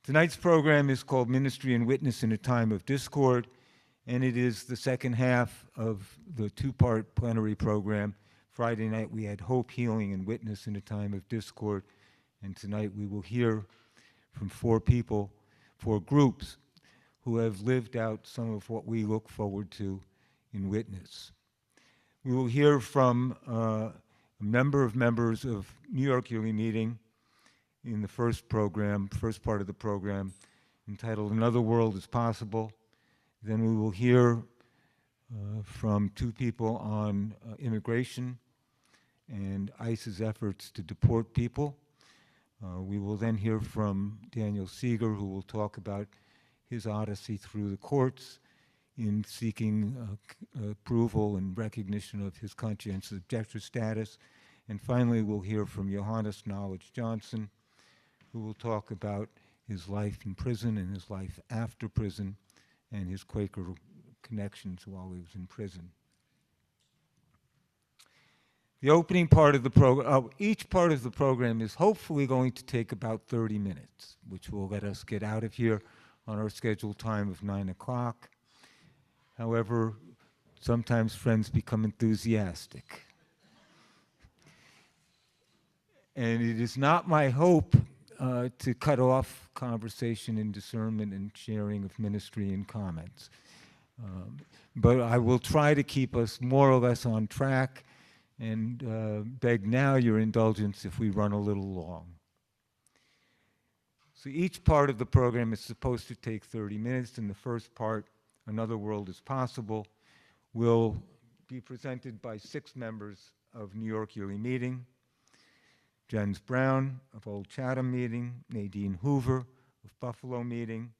Tonight's program is called Ministry and Witness in a Time of Discord, and it is the second half of the two-part plenary program. Friday night we had Hope, Healing, and Witness in a Time of Discord, and tonight we will hear from four groups who have lived out some of what we look forward to in Witness. We will hear from a members of New York Yearly Meeting in the first part of the program, entitled Another World is Possible. Then we will hear from two people on immigration and ICE's efforts to deport people. We will then hear from Daniel Seeger, who will talk about his odyssey through the courts in seeking approval and recognition of his conscientious objector status. And finally, we'll hear from Yohannes Knowledge Johnson, who will talk about his life in prison and his life after prison and his Quaker connections while he was in prison. The opening part of the program, each part of the program is hopefully going to take about 30 minutes, which will let us get out of here on our scheduled time of 9 o'clock. However, sometimes friends become enthusiastic. And it is not my hope to cut off conversation and discernment and sharing of ministry and comments. But I will try to keep us more or less on track and beg now your indulgence if we run a little long. So each part of the program is supposed to take 30 minutes. In the first part, Another World is Possible, will be presented by 6 members of New York Yearly Meeting: Jens Braun of Old Chatham Meeting, Nadine Hoover of Buffalo Meeting,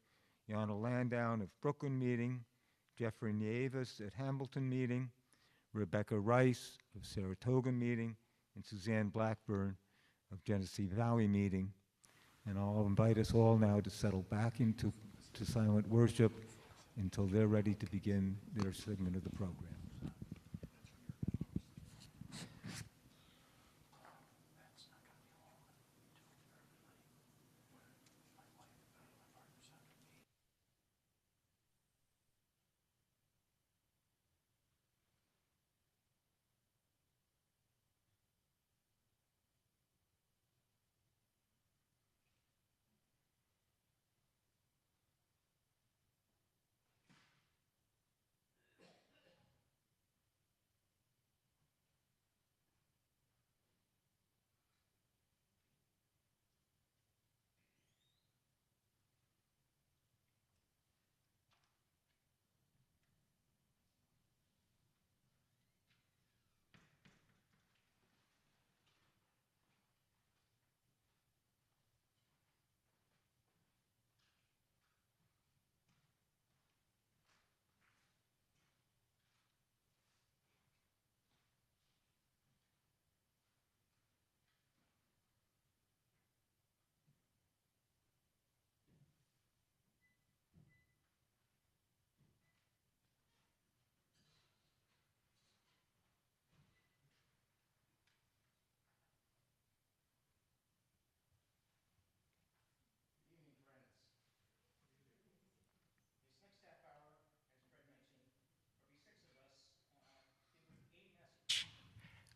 Jana Landau of Brooklyn Meeting, Jeffrey Nieves at Hamilton Meeting, Rebecca Rice of Saratoga Meeting, and Suzanne Blackburn of Genesee Valley Meeting. And I'll invite us all now to settle back into silent worship until they're ready to begin their segment of the program.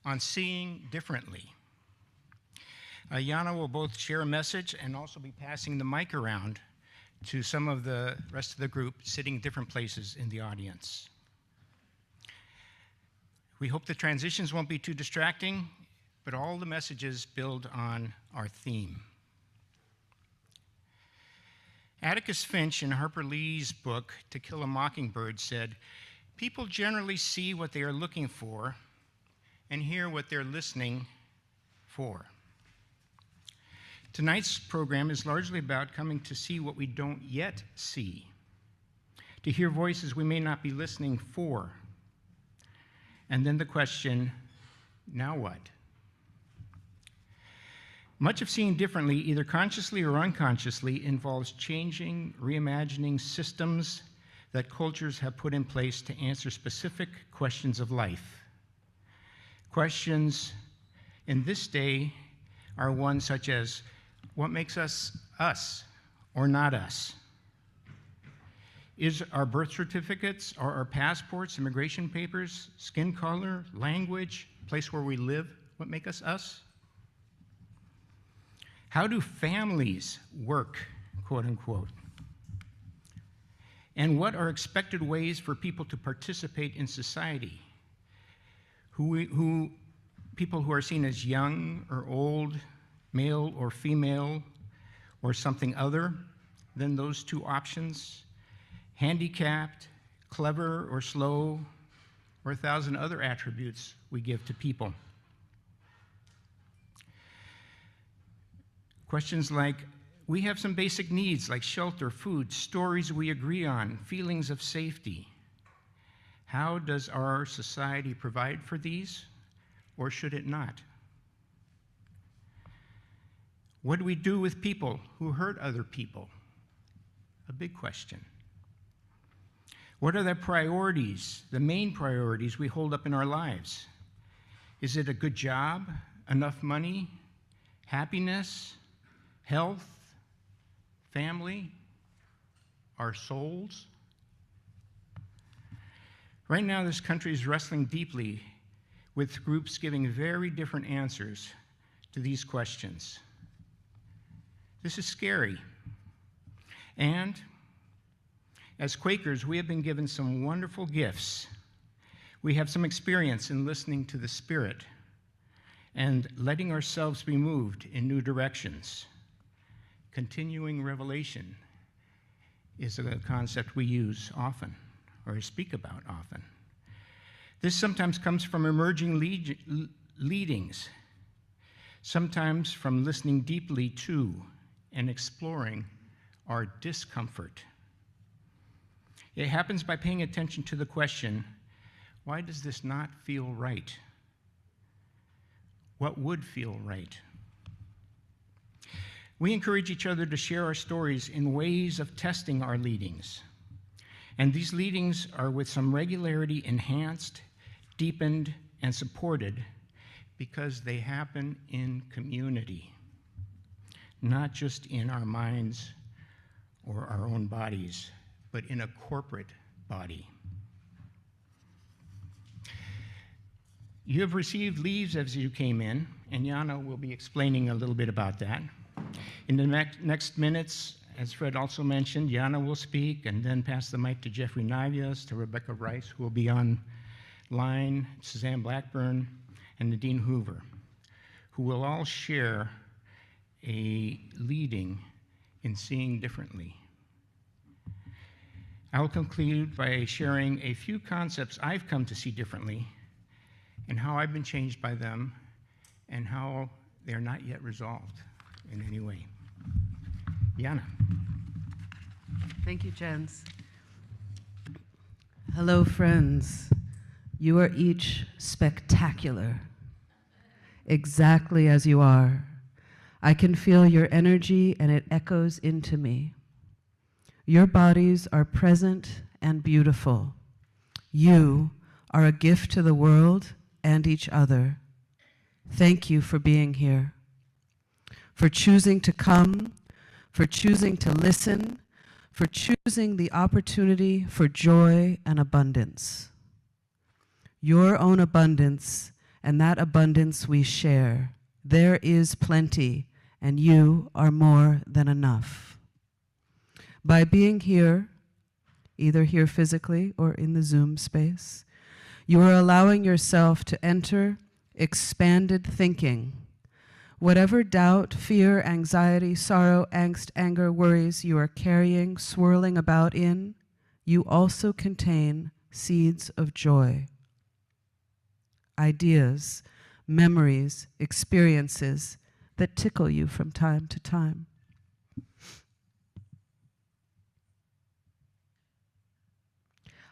On seeing differently. Jana will both share a message and also be passing the mic around to some of the rest of the group sitting different places in the audience. We hope the transitions won't be too distracting, but all the messages build on our theme. Atticus Finch in Harper Lee's book, To Kill a Mockingbird, said, "People generally see what they are looking for and hear what they're listening for." Tonight's program is largely about coming to see what we don't yet see, to hear voices we may not be listening for, and then the question, now what? Much of seeing differently, either consciously or unconsciously, involves changing, reimagining systems that cultures have put in place to answer specific questions of life. Questions in this day are ones such as, what makes us us? or not us? Is our birth certificates or our passports, immigration papers, skin color, language, place where we live, what make us us? How do families work, quote unquote? And what are expected ways for people to participate in society? People who are seen as young or old, male or female, or something other than those two options, handicapped, clever or slow, or 1,000 other attributes we give to people. Questions like, we have some basic needs like shelter, food, stories we agree on, feelings of safety. How does our society provide for these, or should it not? What do we do with people who hurt other people? A big question. What are the priorities, the main priorities we hold up in our lives? Is it a good job, enough money, happiness, health, family, our souls? Right now, this country is wrestling deeply with groups giving very different answers to these questions. This is scary. And as Quakers, we have been given some wonderful gifts. We have some experience in listening to the Spirit and letting ourselves be moved in new directions. Continuing revelation is a concept we use often, or speak about often. This sometimes comes from emerging leadings, sometimes from listening deeply to and exploring our discomfort. It happens by paying attention to the question, why does this not feel right? What would feel right? We encourage each other to share our stories in ways of testing our leadings. And these leadings are with some regularity enhanced, deepened, and supported because they happen in community, not just in our minds or our own bodies, but in a corporate body. You have received leaves as you came in, and Jana will be explaining a little bit about that. In the next minutes, as Fred also mentioned, Jana will speak and then pass the mic to Jeffrey Navias, to Rebecca Rice, who will be online, Suzanne Blackburn, and Nadine Hoover, who will all share a leading in seeing differently. I will conclude by sharing a few concepts I've come to see differently and how I've been changed by them and how they're not yet resolved in any way. Jana. Thank you, Jens. Hello, friends. You are each spectacular, exactly as you are. I can feel your energy and it echoes into me. Your bodies are present and beautiful. You are a gift to the world and each other. Thank you for being here, for choosing to come, for choosing to listen, for choosing the opportunity for joy and abundance. Your own abundance, and that abundance we share. There is plenty, and you are more than enough. By being here, either here physically or in the Zoom space, you are allowing yourself to enter expanded thinking. Whatever doubt, fear, anxiety, sorrow, angst, anger, worries you are carrying, swirling about in, you also contain seeds of joy. Ideas, memories, experiences that tickle you from time to time.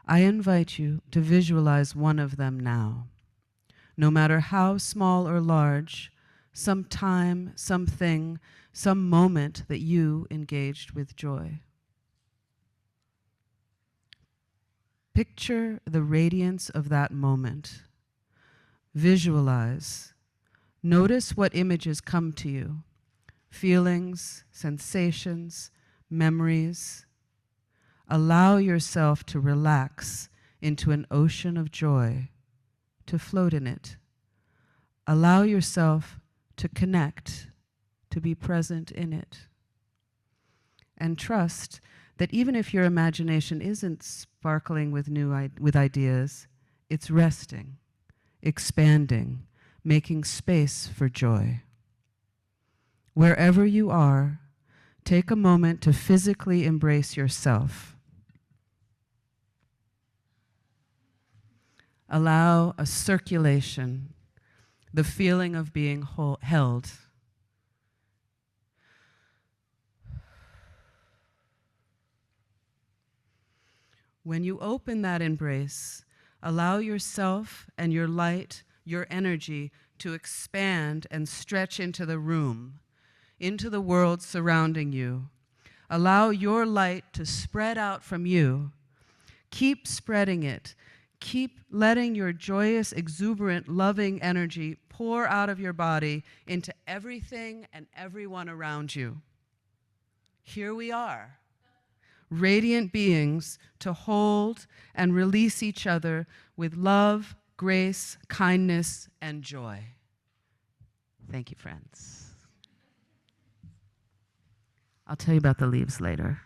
I invite you to visualize one of them now. No matter how small or large, some time, something, some moment that you engaged with joy. Picture the radiance of that moment. Visualize. Notice what images come to you. Feelings, sensations, memories. Allow yourself to relax into an ocean of joy, to float in it. Allow yourself to connect, to be present in it. And trust that even if your imagination isn't sparkling with with ideas, it's resting, expanding, making space for joy. Wherever you are, take a moment to physically embrace yourself. Allow a circulation, the feeling of being held. When you open that embrace, allow yourself and your light, your energy to expand and stretch into the room, into the world surrounding you. Allow your light to spread out from you. Keep spreading it. Keep letting your joyous, exuberant, loving energy pour out of your body into everything and everyone around you. Here we are, radiant beings to hold and release each other with love, grace, kindness, and joy. Thank you, friends. I'll tell you about the leaves later.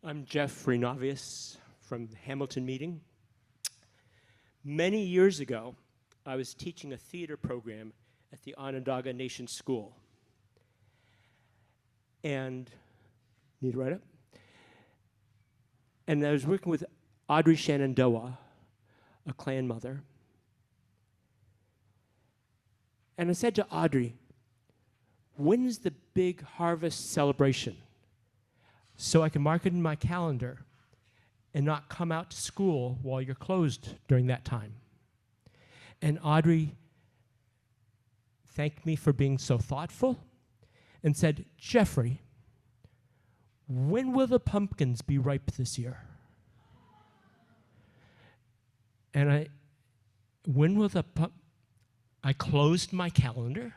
I'm Jeff Renavius from the Hamilton Meeting. Many years ago, I was teaching a theater program at the Onondaga Nation School. And, need to write up? And I was working with Audrey Shenandoah, a clan mother. And I said to Audrey, when's the big harvest celebration? So I can mark it in my calendar and not come out to school while you're closed during that time. And Audrey thanked me for being so thoughtful and said, Jeffrey, when will the pumpkins be ripe this year? And I closed my calendar,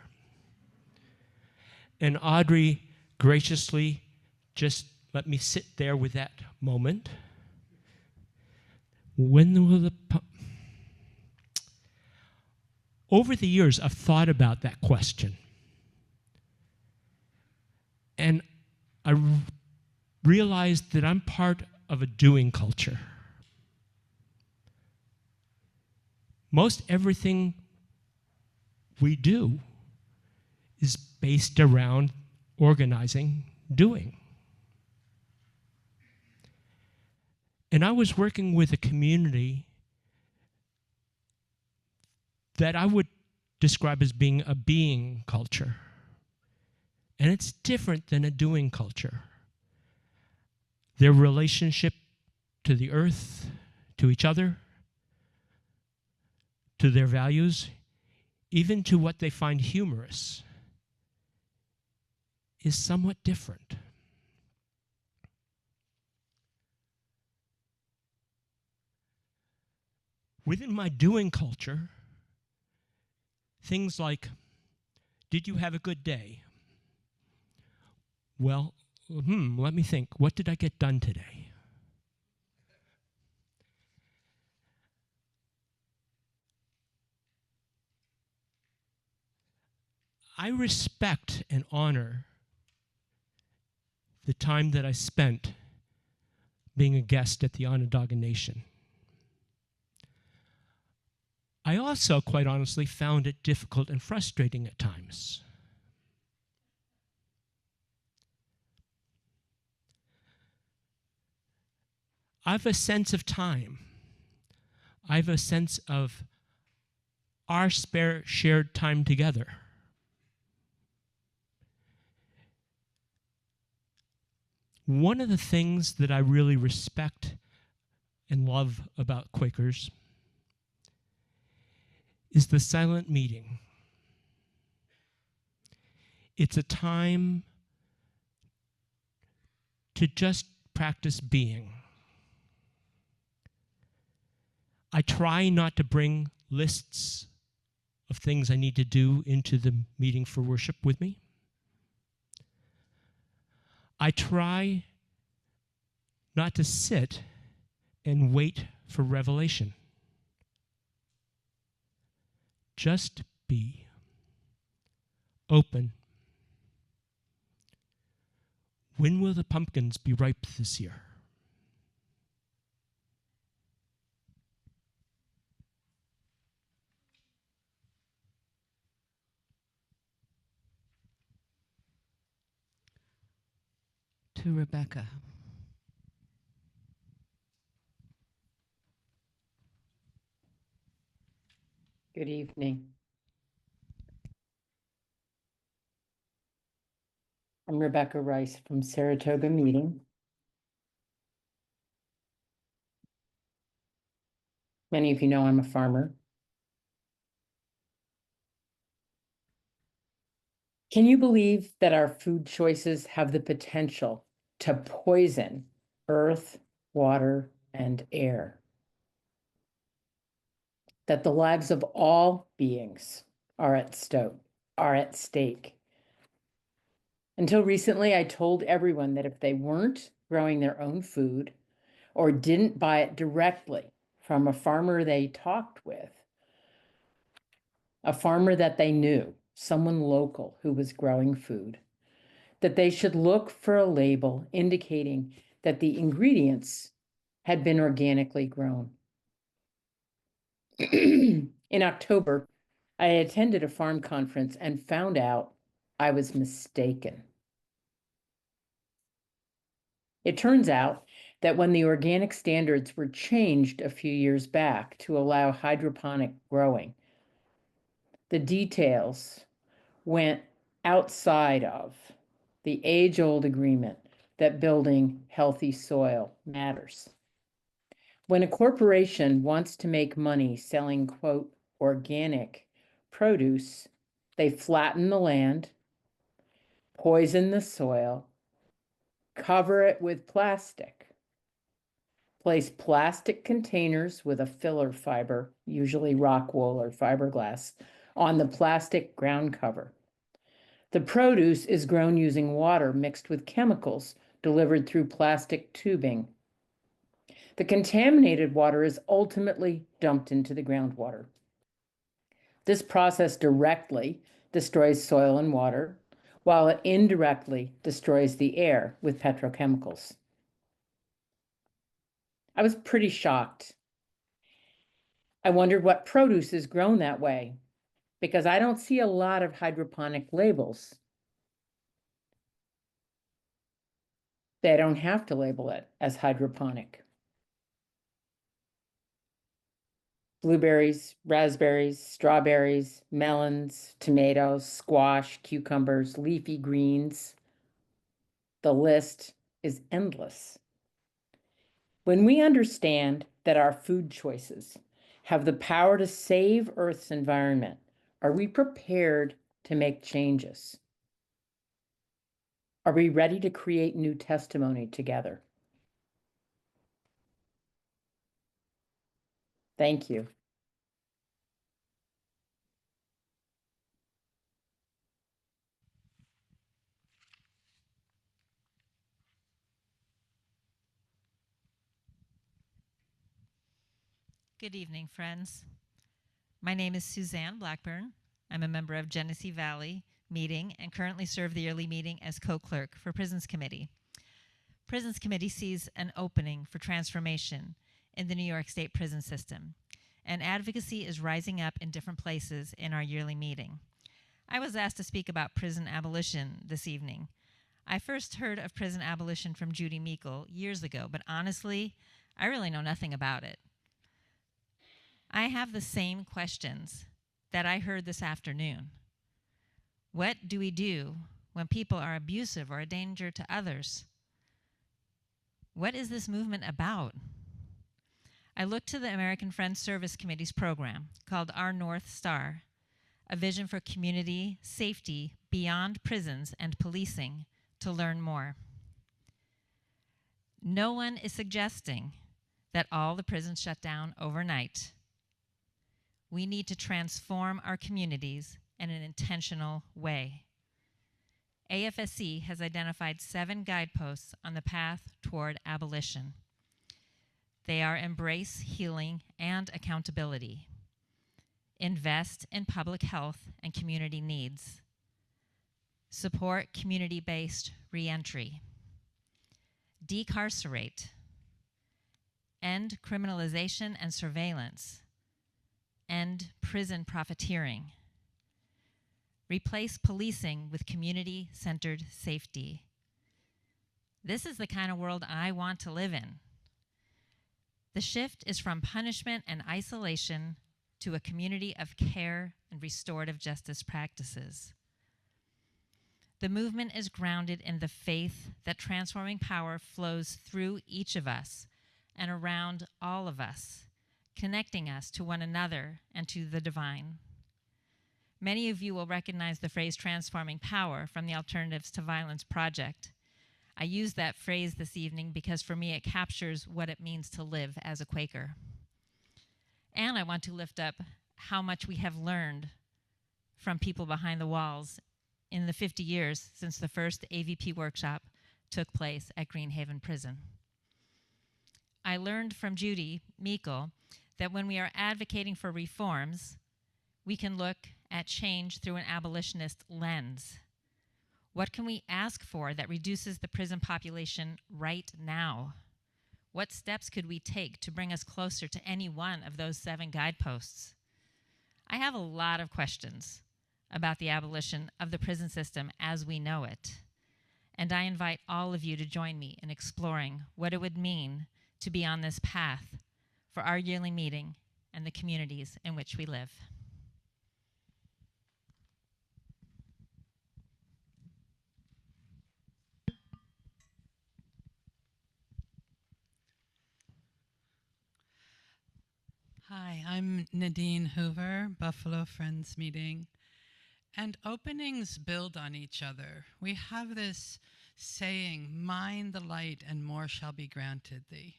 and Audrey graciously just let me sit there with that moment. When will the Over the years, I've thought about that question. And I realized that I'm part of a doing culture. Most everything we do is based around organizing, doing. And I was working with a community that I would describe as being a being culture. And it's different than a doing culture. Their relationship to the earth, to each other, to their values, even to what they find humorous, is somewhat different. Within my doing culture, things like, did you have a good day? Well, let me think. What did I get done today? I respect and honor the time that I spent being a guest at the Onondaga Nation. I also, quite honestly, found it difficult and frustrating at times. I have a sense of time. I have a sense of our shared time together. One of the things that I really respect and love about Quakers is the silent meeting. It's a time to just practice being. I try not to bring lists of things I need to do into the meeting for worship with me. I try not to sit and wait for revelation. Just be open. When will the pumpkins be ripe this year? To Rebecca. Good evening. I'm Rebecca Rice from Saratoga Meeting. Many of you know I'm a farmer. Can you believe that our food choices have the potential to poison earth, water, and air? That the lives of all beings are at stake. Until recently, I told everyone that if they weren't growing their own food or didn't buy it directly from a farmer they talked with, a farmer that they knew, someone local who was growing food, that they should look for a label indicating that the ingredients had been organically grown. In October, I attended a farm conference and found out I was mistaken. It turns out that when the organic standards were changed a few years back to allow hydroponic growing, the details went outside of the age-old agreement that building healthy soil matters. When a corporation wants to make money selling, quote, organic produce, they flatten the land, poison the soil, cover it with plastic, place plastic containers with a filler fiber, usually rock wool or fiberglass, on the plastic ground cover. The produce is grown using water mixed with chemicals delivered through plastic tubing. The contaminated water is ultimately dumped into the groundwater. This process directly destroys soil and water, while it indirectly destroys the air with petrochemicals. I was pretty shocked. I wondered what produce is grown that way, because I don't see a lot of hydroponic labels. They don't have to label it as hydroponic. Blueberries, raspberries, strawberries, melons, tomatoes, squash, cucumbers, leafy greens. The list is endless. When we understand that our food choices have the power to save Earth's environment, are we prepared to make changes? Are we ready to create new testimony together? Thank you. Good evening, friends. My name is Suzanne Blackburn. I'm a member of Genesee Valley Meeting and currently serve the yearly meeting as co-clerk for Prisons Committee. Prisons Committee sees an opening for transformation in the New York State prison system, and advocacy is rising up in different places in our yearly meeting. I was asked to speak about prison abolition this evening. I first heard of prison abolition from Judy Meikle years ago, but honestly, I really know nothing about it. I have the same questions that I heard this afternoon. What do we do when people are abusive or a danger to others? What is this movement about? I looked to the American Friends Service Committee's program called Our North Star, a vision for community safety beyond prisons and policing, to learn more. No one is suggesting that that all the prisons shut down overnight. We need to transform our communities in an intentional way. AFSC has identified 7 guideposts on the path toward abolition. They are embrace healing and accountability, invest in public health and community needs, support community-based reentry, decarcerate, end criminalization and surveillance, end prison profiteering, replace policing with community-centered safety. This is the kind of world I want to live in. The shift is from punishment and isolation to a community of care and restorative justice practices. The movement is grounded in the faith that transforming power flows through each of us and around all of us, connecting us to one another and to the divine. Many of you will recognize the phrase transforming power from the Alternatives to Violence project. I use that phrase this evening because for me it captures what it means to live as a Quaker. And I want to lift up how much we have learned from people behind the walls in the 50 years since the first AVP workshop took place at Green Haven Prison. I learned from Judy Meikle that when we are advocating for reforms, we can look at change through an abolitionist lens. What can we ask for that reduces the prison population right now? What steps could we take to bring us closer to any one of those 7 guideposts? I have a lot of questions about the abolition of the prison system as we know it, and I invite all of you to join me in exploring what it would mean to be on this path for our yearly meeting and the communities in which we live. Hi, I'm Nadine Hoover, Buffalo Friends Meeting. And openings build on each other. We have this saying, "Mind the light and more shall be granted thee."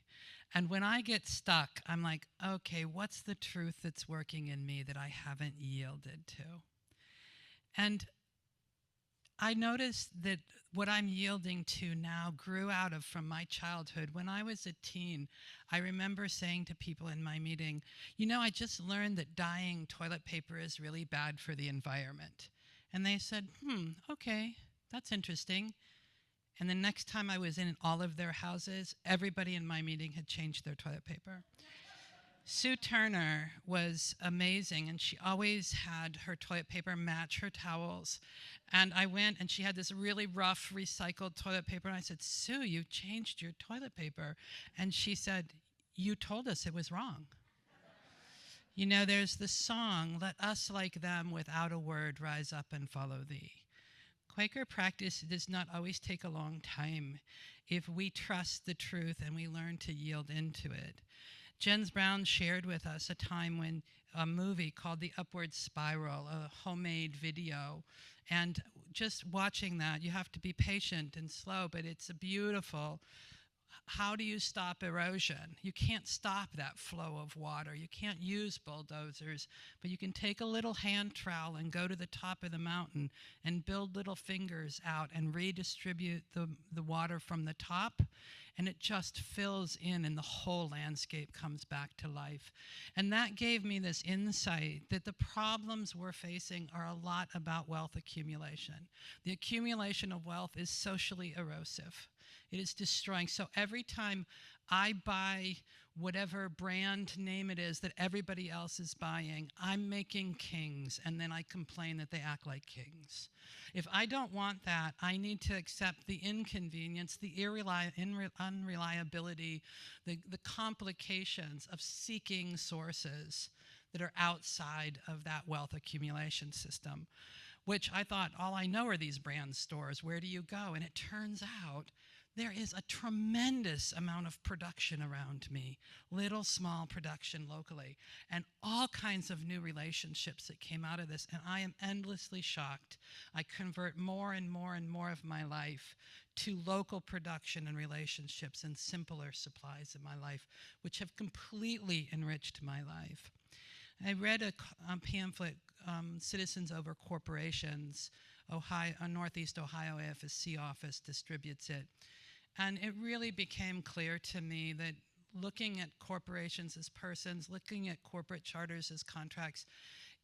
And when I get stuck, I'm like, okay, what's the truth that's working in me that I haven't yielded to? And I noticed that what I'm yielding to now grew out of from my childhood. When I was a teen, I remember saying to people in my meeting, you know, I just learned that dyeing toilet paper is really bad for the environment. And they said, okay, that's interesting. And the next time I was in all of their houses, everybody in my meeting had changed their toilet paper. Sue Turner was amazing, and she always had her toilet paper match her towels. And I went, and she had this really rough recycled toilet paper, and I said, Sue, you changed your toilet paper. And she said, you told us it was wrong. You know, there's the song, let us like them without a word rise up and follow thee. Quaker practice does not always take a long time if we trust the truth and we learn to yield into it. Jens Braun shared with us a time when a movie called The Upward Spiral, a homemade video, and just watching that, you have to be patient and slow, but it's a beautiful, how do you stop erosion? You can't stop that flow of water. You can't use bulldozers, but you can take a little hand trowel and go to the top of the mountain and build little fingers out and redistribute the water from the top, and it just fills in and the whole landscape comes back to life. And that gave me this insight that the problems we're facing are a lot about wealth accumulation. The accumulation of wealth is socially erosive. It is destroying. So every time I buy whatever brand name it is that everybody else is buying, I'm making kings, and then I complain that they act like kings. If I don't want that, I need to accept the inconvenience, the unreliability, the complications of seeking sources that are outside of that wealth accumulation system, which I thought, all I know are these brand stores. Where do you go? And it turns out there is a tremendous amount of production around me, little small production locally, and all kinds of new relationships that came out of this, and I am endlessly shocked. I convert more and more and more of my life to local production and relationships and simpler supplies in my life, which have completely enriched my life. I read a pamphlet, Citizens Over Corporations, Ohio, Northeast Ohio AFSC office distributes it. And it really became clear to me that looking at corporations as persons, looking at corporate charters as contracts,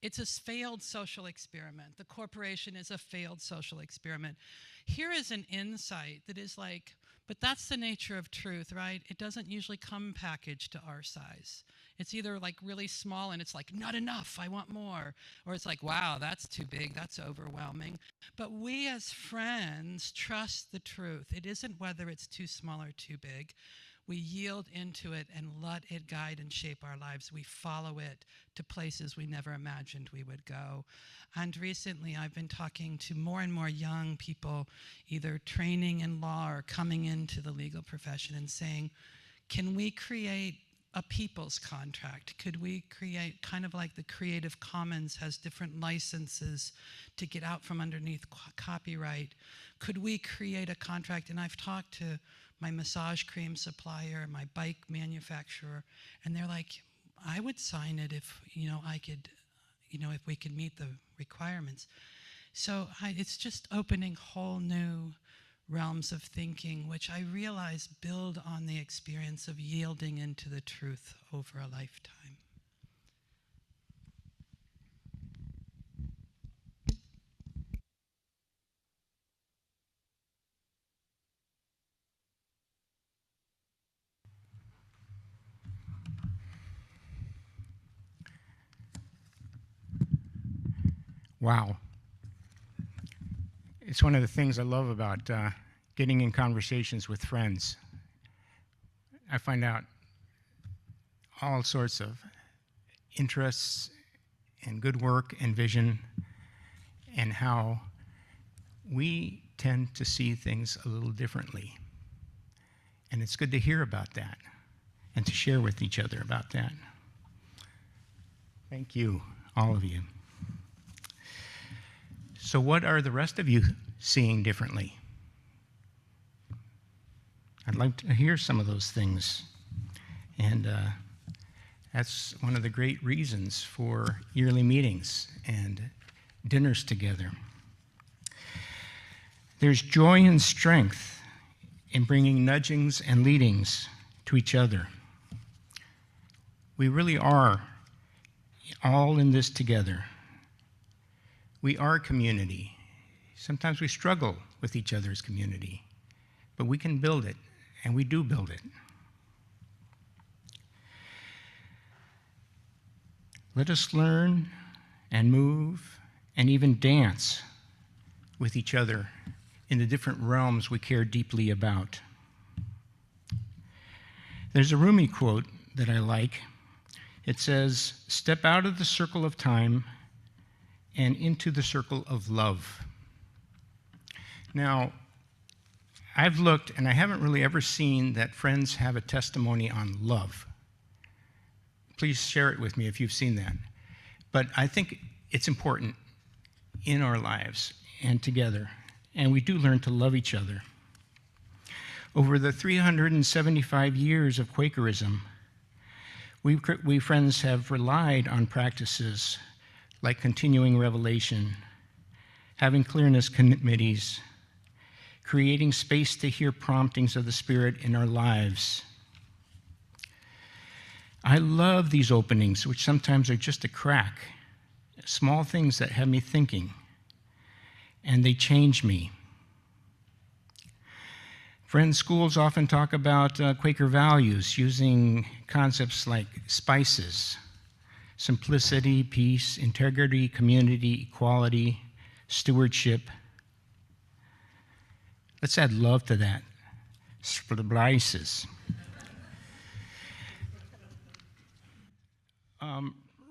it's a failed social experiment. The corporation is a failed social experiment. Here is an insight that is like, but that's the nature of truth, right? It doesn't usually come packaged to our size. It's either like really small and it's like, not enough, I want more. Or it's like, wow, that's too big, that's overwhelming. But we as friends trust the truth. It isn't whether it's too small or too big. We yield into it and let it guide and shape our lives. We follow it to places we never imagined we would go. And recently I've been talking to more and more young people, either training in law or coming into the legal profession, and saying, can we create a people's contract? Could we create, kind of like the Creative Commons has different licenses to get out from underneath copyright, could we create a contract? And I've talked to my massage cream supplier, my bike manufacturer, and they're like, I would sign it if, I could, if we could meet the requirements. So it's just opening whole new realms of thinking, which I realize build on the experience of yielding into the truth over a lifetime. Wow. It's one of the things I love about getting in conversations with friends. I find out all sorts of interests and good work and vision, and how we tend to see things a little differently. And it's good to hear about that and to share with each other about that. Thank you, all of you. So what are the rest of you seeing differently? I'd like to hear some of those things. And that's one of the great reasons for yearly meetings and dinners together. There's joy and strength in bringing nudgings and leadings to each other. We really are all in this together. We are community. Sometimes we struggle with each other's community, but we can build it, and we do build it. Let us learn and move and even dance with each other in the different realms we care deeply about. There's a Rumi quote that I like. It says, "Step out of the circle of time and into the circle of love." Now, I've looked, and I haven't really ever seen that friends have a testimony on love. Please share it with me if you've seen that. But I think it's important in our lives and together, and we do learn to love each other. Over the 375 years of Quakerism, we friends have relied on practices like continuing revelation, having clearness committees, creating space to hear promptings of the Spirit in our lives. I love these openings, which sometimes are just a crack, small things that have me thinking, and they change me. Friends, schools often talk about Quaker values using concepts like spices, simplicity, peace, integrity, community, equality, stewardship. Let's add love to that. Spices.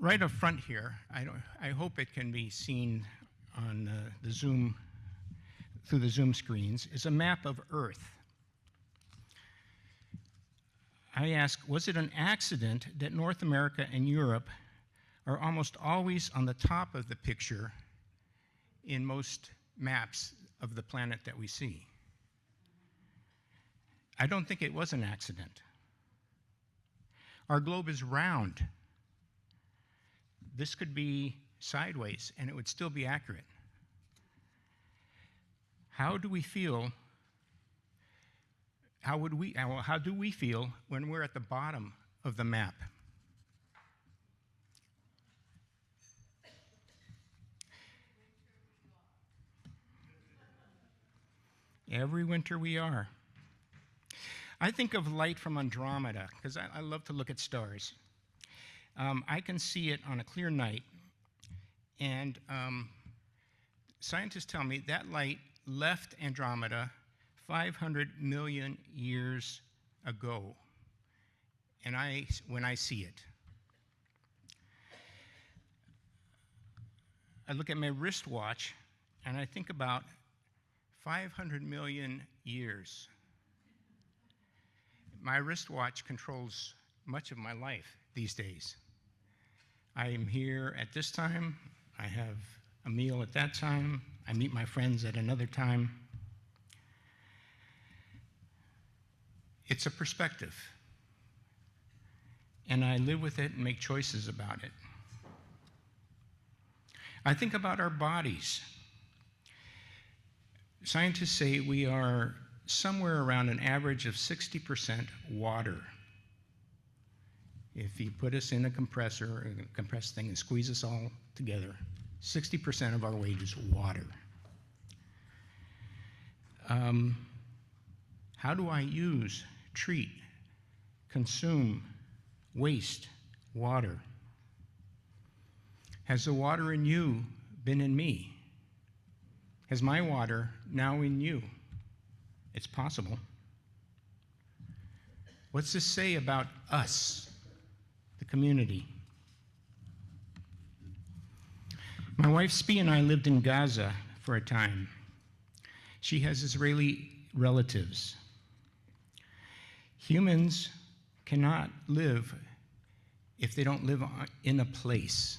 Right up front here, I hope it can be seen on the Zoom, through the Zoom screens, is a map of Earth. I ask, was it an accident that North America and Europe are almost always on the top of the picture in most maps of the planet that we see? I don't think it was an accident. Our globe is round. This could be sideways, and it would still be accurate. How do we feel? How do we feel when we're at the bottom of the map? Every winter we are. I think of light from Andromeda, because I love to look at stars. I can see it on a clear night, and scientists tell me that light left Andromeda 500 million years ago, and when I see it. I look at my wristwatch, and I think about 500 million years. My wristwatch controls much of my life these days. I am here at this time, I have a meal at that time, I meet my friends at another time. It's a perspective, and I live with it and make choices about it. I think about our bodies. Scientists say we are somewhere around an average of 60% water. If you put us in a compressor, a compressed thing, and squeeze us all together, 60% of our weight is water. How do I use, treat, consume, waste water? Has the water in you been in me? Has my water now in you? It's possible. What's this say about us, the community? My wife Spee and I lived in Gaza for a time. She has Israeli relatives. Humans cannot live if they don't live in a place.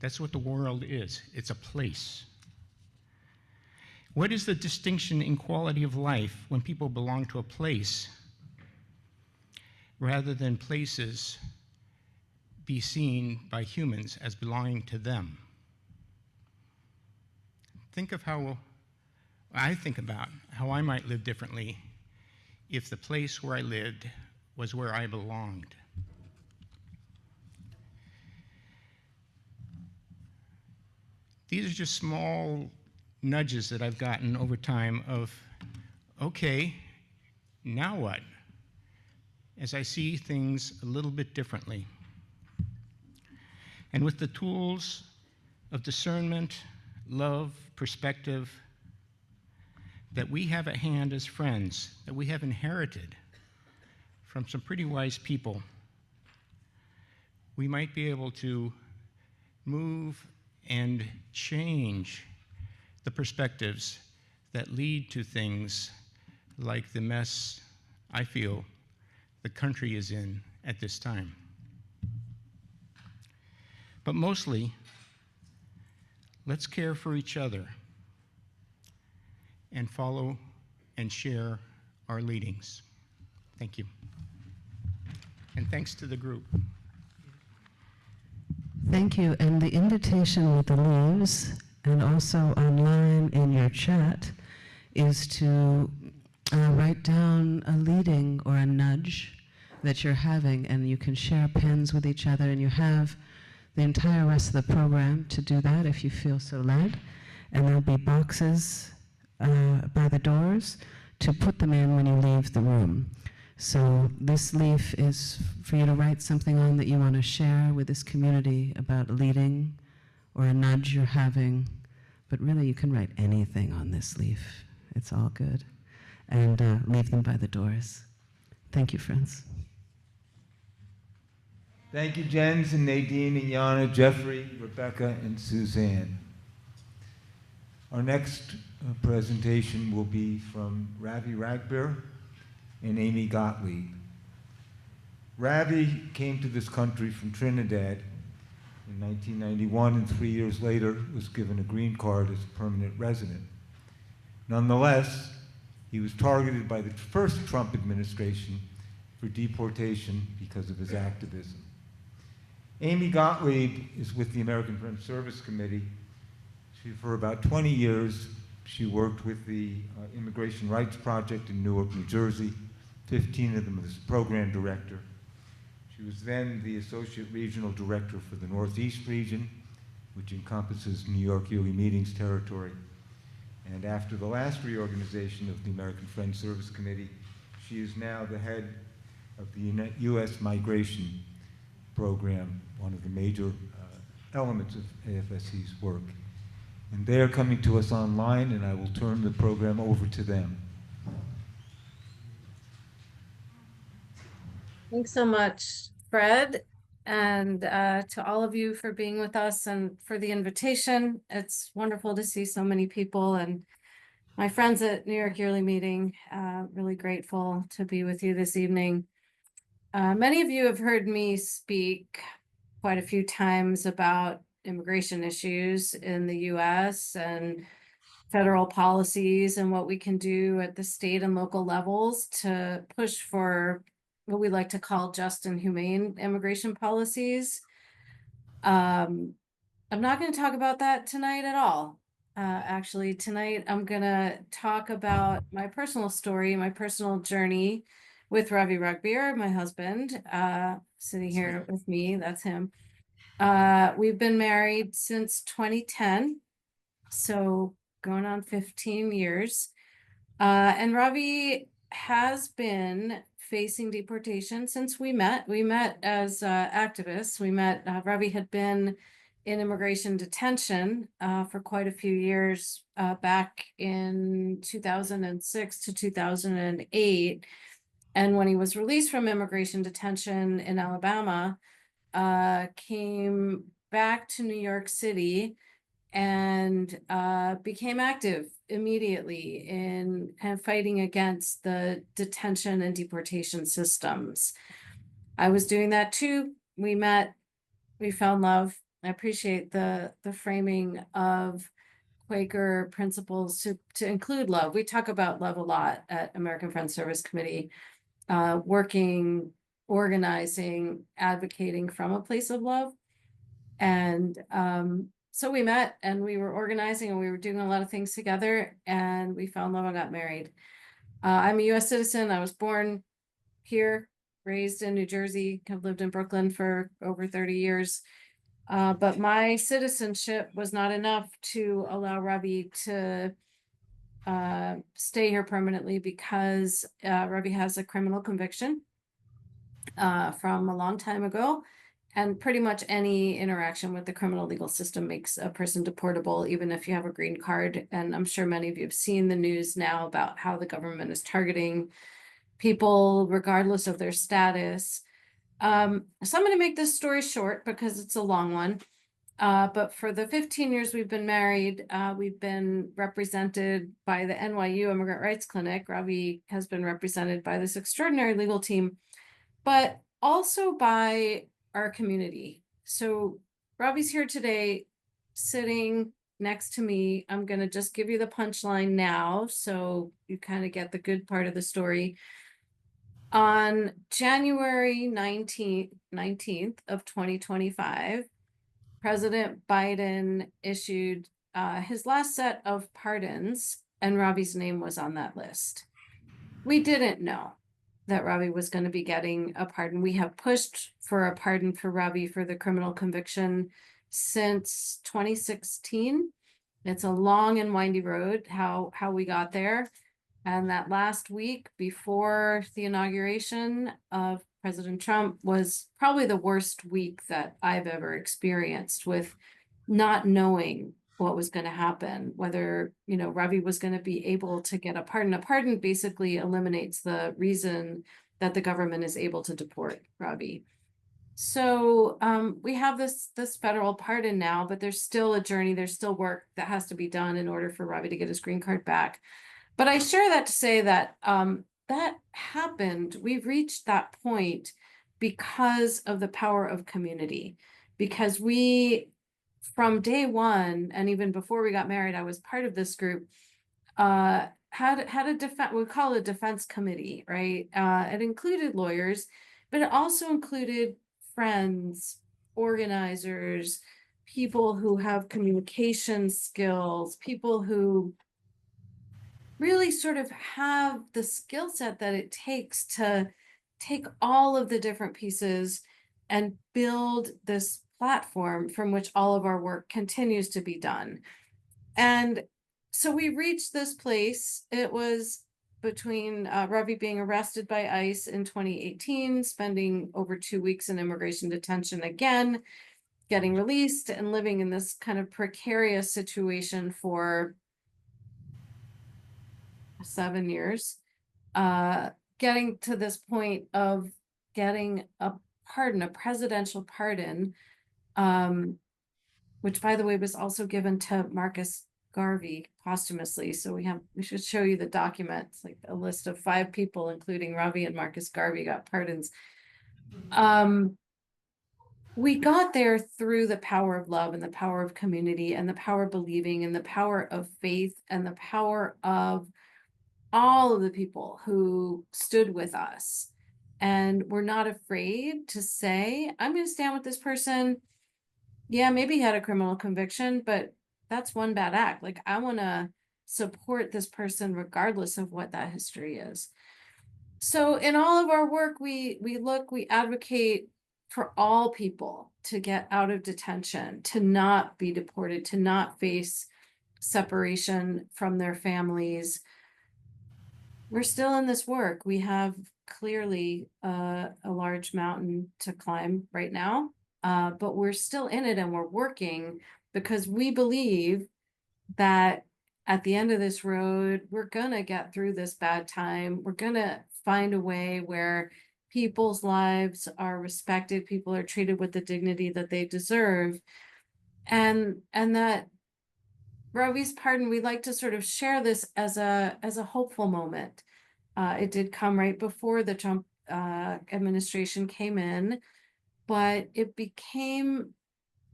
That's what the world is. It's a place. What is the distinction in quality of life when people belong to a place rather than places be seen by humans as belonging to them? Think of how I think about how I might live differently if the place where I lived was where I belonged. These are just small nudges that I've gotten over time of, okay, now what? As I see things a little bit differently. And with the tools of discernment, love, perspective that we have at hand as friends, that we have inherited from some pretty wise people, we might be able to move and change the perspectives that lead to things like the mess I feel the country is in at this time. But mostly, let's care for each other and follow and share our leadings. Thank you. And thanks to the group. Thank you. And the invitation with the leaves and also online in your chat is to write down a leading or a nudge that you're having, and you can share pens with each other, and you have the entire rest of the program to do that if you feel so led. And there'll be boxes by the doors to put them in when you leave the room. So this leaf is for you to write something on that you want to share with this community about leading or a nudge you're having. But really, you can write anything on this leaf. It's all good. And leave them by the doors. Thank you, friends. Thank you, Jens and Nadine and Yana, Jeffrey, Rebecca, and Suzanne. Our next presentation will be from Ravi Ragbir and Amy Gottlieb. Ravi came to this country from Trinidad in 1991, and 3 years later was given a green card as a permanent resident. Nonetheless, he was targeted by the first Trump administration for deportation because of his activism. Amy Gottlieb is with the American Friends Service Committee. For about 20 years, she worked with the Immigration Rights Project in Newark, New Jersey, 15 of them as program director. She was then the Associate Regional Director for the Northeast region, which encompasses New York Yearly Meetings territory. And after the last reorganization of the American Friends Service Committee, she is now the head of the U.S. Migration Program, one of the major elements of AFSC's work. And they are coming to us online, and I will turn the program over to them. Thanks so much, Fred, and to all of you for being with us and for the invitation. It's wonderful to see so many people and my friends at New York Yearly Meeting. Really grateful to be with you this evening. Many of you have heard me speak quite a few times about immigration issues in the US and federal policies and what we can do at the state and local levels to push for what we like to call just and humane immigration policies. I'm not going to talk about that tonight at all. Actually, tonight I'm going to talk about my personal story, my personal journey with Ravi Ragbir, my husband, sitting here with me. That's him. We've been married since 2010, so going on 15 years. And Ravi has been facing deportation since we met. We met as activists. We met, Ravi had been in immigration detention for quite a few years back in 2006 to 2008. And when he was released from immigration detention in Alabama, came back to New York City and became active immediately in kind of fighting against the detention and deportation systems. I was doing that too. We met, we found love. I appreciate the framing of Quaker principles to include love. We talk about love a lot at American Friends Service Committee, working, organizing, advocating from a place of love. And so we met and we were organizing and we were doing a lot of things together, and we fell in love and got married. I'm a US citizen. I was born here, raised in New Jersey, have lived in Brooklyn for over 30 years. But my citizenship was not enough to allow Ravi to stay here permanently because Ravi has a criminal conviction from a long time ago. And pretty much any interaction with the criminal legal system makes a person deportable, even if you have a green card. And I'm sure many of you have seen the news now about how the government is targeting people regardless of their status. So I'm going to make this story short because it's a long one. But for the 15 years we've been married, we've been represented by the NYU Immigrant Rights Clinic. Ravi has been represented by this extraordinary legal team, but also by our community. So Ravi's here today, sitting next to me. I'm going to just give you the punchline now, so you kind of get the good part of the story. On January 19th of 2025, President Biden issued his last set of pardons, and Ravi's name was on that list. We didn't know that Ravi was going to be getting a pardon. We have pushed for a pardon for Ravi for the criminal conviction since 2016. It's a long and windy road, how we got there. And that last week before the inauguration of President Trump was probably the worst week that I've ever experienced, with not knowing what was going to happen, whether, Ravi was going to be able to get a pardon. A pardon basically eliminates the reason that the government is able to deport Ravi. So we have this federal pardon now, but there's still a journey. There's still work that has to be done in order for Ravi to get his green card back. But I share that to say that that happened. We've reached that point, because of the power of community. Because we, from day one, and even before we got married, I was part of this group, had a defense, we call it a defense committee, right? It included lawyers, but it also included friends, organizers, people who have communication skills, people who really sort of have the skill set that it takes to take all of the different pieces and build this platform from which all of our work continues to be done. And so we reached this place. It was between Ravi being arrested by ICE in 2018, spending over 2 weeks in immigration detention again, getting released, and living in this kind of precarious situation for 7 years, getting to this point of getting a pardon, a presidential pardon, which, by the way, was also given to Marcus Garvey posthumously. So we should show you the document. It's like a list of 5 people, including Ravi and Marcus Garvey, got pardons. We got there through the power of love and the power of community and the power of believing and the power of faith and the power of all of the people who stood with us and were not afraid to say, I'm going to stand with this person. Yeah, maybe he had a criminal conviction, but that's one bad act. Like, I want to support this person regardless of what that history is. So in all of our work, we advocate for all people to get out of detention, to not be deported, to not face separation from their families. We're still in this work. We have clearly a large mountain to climb right now, but we're still in it and we're working because we believe that at the end of this road, we're going to get through this bad time. We're going to find a way where people's lives are respected, people are treated with the dignity that they deserve. And that Ravi's pardon, we like to sort of share this as a hopeful moment. It did come right before the Trump administration came in, but it became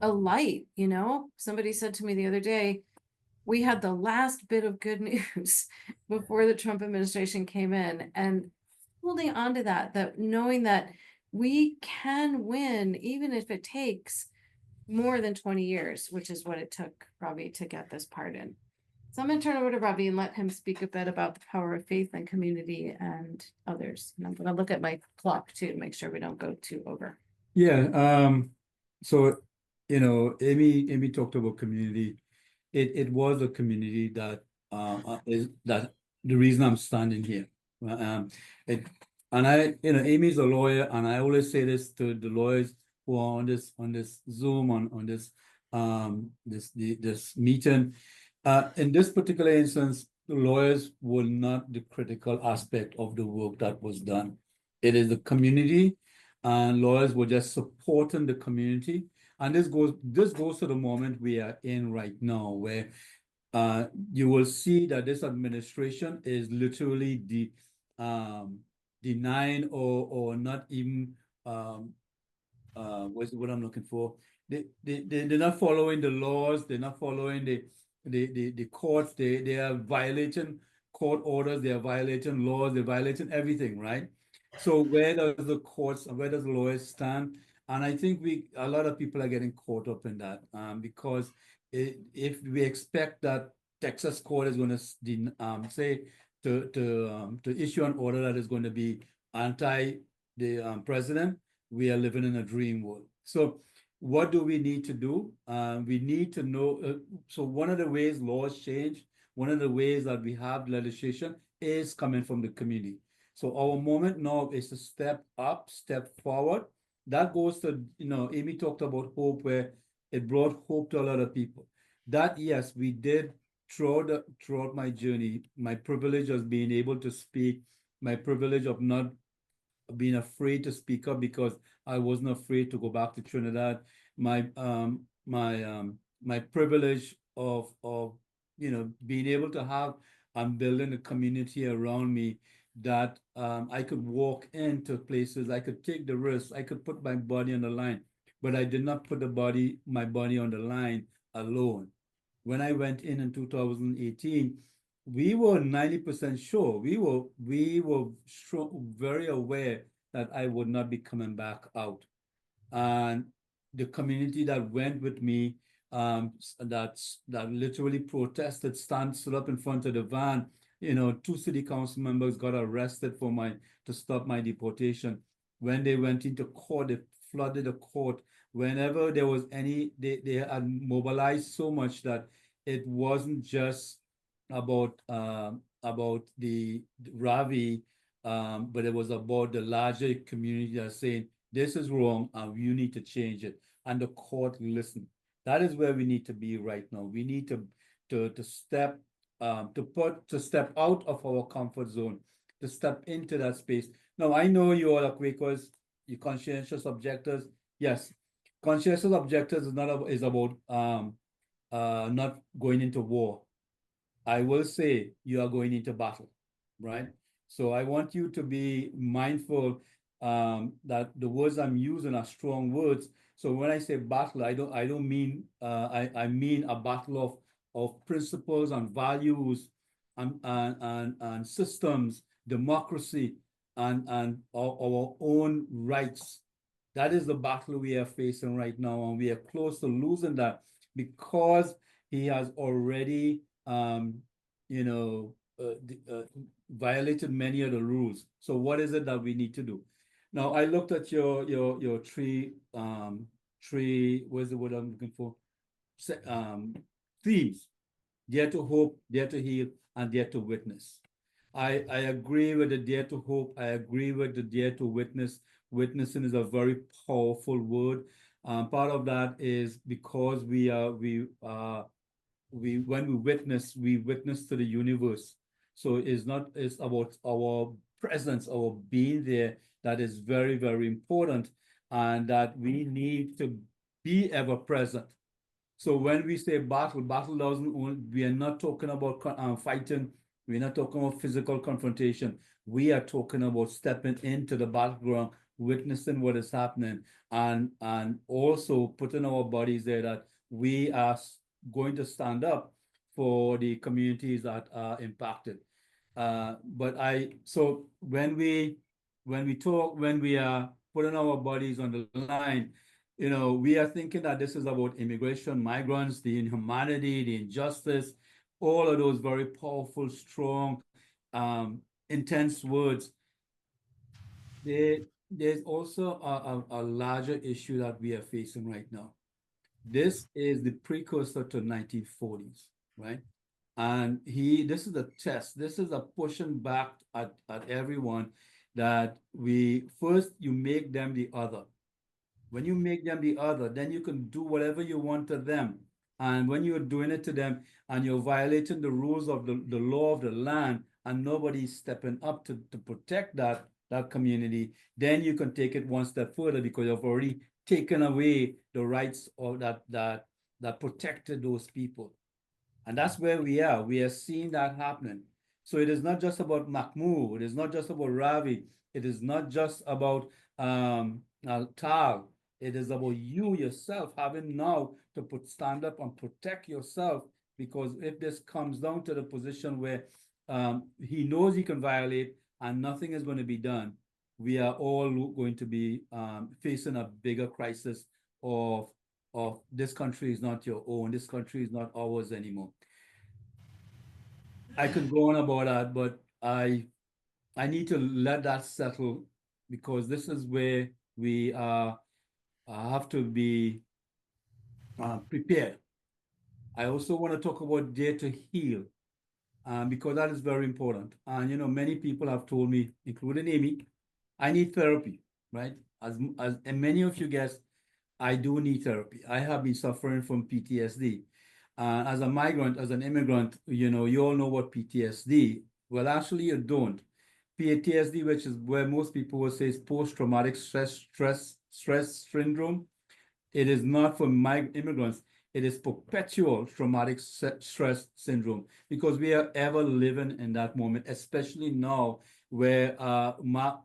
a light, you know? Somebody said to me the other day, we had the last bit of good news before the Trump administration came in, and holding on to that knowing that we can win, even if it takes more than 20 years, which is what it took Ravi to get this pardon. So I'm going to turn over to Ravi and let him speak a bit about the power of faith and community and others. And I'm going to look at my clock too to make sure we don't go too over. Yeah. So, you know, Amy talked about community. It was a community that is that the reason I'm standing here. And I, you know, Amy's a lawyer, and I always say this to the lawyers who are on this Zoom, on this meeting. In this particular instance, the lawyers were not the critical aspect of the work that was done. It is the community, and lawyers were just supporting the community. And this goes to the moment we are in right now, where you will see that this administration is literally denying or not even what's what I'm looking for. They're not following the laws. They're not following the courts. They are violating court orders. They are violating laws. They're violating everything, right? So where does the courts and where does the lawyers stand? And I think a lot of people are getting caught up in that because if we expect that Texas court is going to say to issue an order that is going to be anti the president, we are living in a dream world. So what do we need to do? We need to know. So one of the ways laws change, one of the ways that we have legislation is coming from the community. So our moment now is to step up, step forward. That goes to, you know, Amy talked about hope, where it brought hope to a lot of people. That, yes, we did throughout my journey, my privilege of being able to speak, my privilege of not being afraid to speak up because I wasn't afraid to go back to Trinidad, my privilege of you know, being able to have and building a community around me that I could walk into places, I could take the risk, I could put my body on the line, but I did not put my body on the line alone. When I went in 2018, we were 90% sure. We were very aware that I would not be coming back out. And the community that went with me, that literally protested, stood up in front of the van. You know, 2 city council members got arrested to stop my deportation. When they went into court, they flooded the court. Whenever there was they had mobilized so much that it wasn't just about the Ravi, but it was about the larger community that's saying this is wrong and you need to change it. And the court listened. That is where we need to be right now. We need to step step out of our comfort zone, to step into that space. Now I know you all are Quakers, you conscientious objectors. Yes, conscientious objectors is about not going into war. I will say you are going into battle, right? So I want you to be mindful that the words I'm using are strong words. So when I say battle, I don't mean I mean a battle of principles and values and systems, democracy and our own rights. That is the battle we are facing right now, and we are close to losing that because he has already violated many of the rules. So what is it that we need to do? Now I looked at your three what's the word I'm looking for? Themes: dare to hope, dare to heal, and dare to witness. I agree with the dare to hope. I agree with the dare to witness. Witnessing is a very powerful word. Part of that is because when we witness to the universe. So it's about our presence, our being there, that is very, very important, and that we need to be ever present. So when we say battle doesn't we are not talking about fighting. We're not talking about physical confrontation. We are talking about stepping into the battleground, witnessing what is happening, and also putting our bodies there, that we are going to stand up for the communities that are impacted. So when we are putting our bodies on the line, we are thinking that this is about immigration, migrants, the inhumanity, the injustice, all of those very powerful, strong, intense words. There's also a larger issue that we are facing right now. This is the precursor to 1940s, right? And this is a test. This is a pushing back at everyone, that you make them the other. When you make them the other, then you can do whatever you want to them. And when you're doing it to them and you're violating the rules of the law of the land, and nobody's stepping up to protect that community, then you can take it one step further, because you've already taken away the rights of that protected those people. And that's where we are. We are seeing that happening. So it is not just about Mahmoud. It is not just about Ravi. It is not just about Tal. It is about you yourself having now to stand up and protect yourself, because if this comes down to the position where he knows he can violate and nothing is going to be done, we are all going to be facing a bigger crisis of this country is not your own. This country is not ours anymore. I could go on about that, but I need to let that settle, because this is where we have to be prepared. I also want to talk about dare to heal, because that is very important. And many people have told me, including Amy, I need therapy, right? And many of you guys, I do need therapy. I have been suffering from PTSD. As a migrant, as an immigrant, you all know what PTSD. Well, actually, you don't. PTSD, which is where most people will say is post-traumatic stress syndrome. It is not for immigrants. It is perpetual traumatic stress syndrome, because we are ever living in that moment, especially now where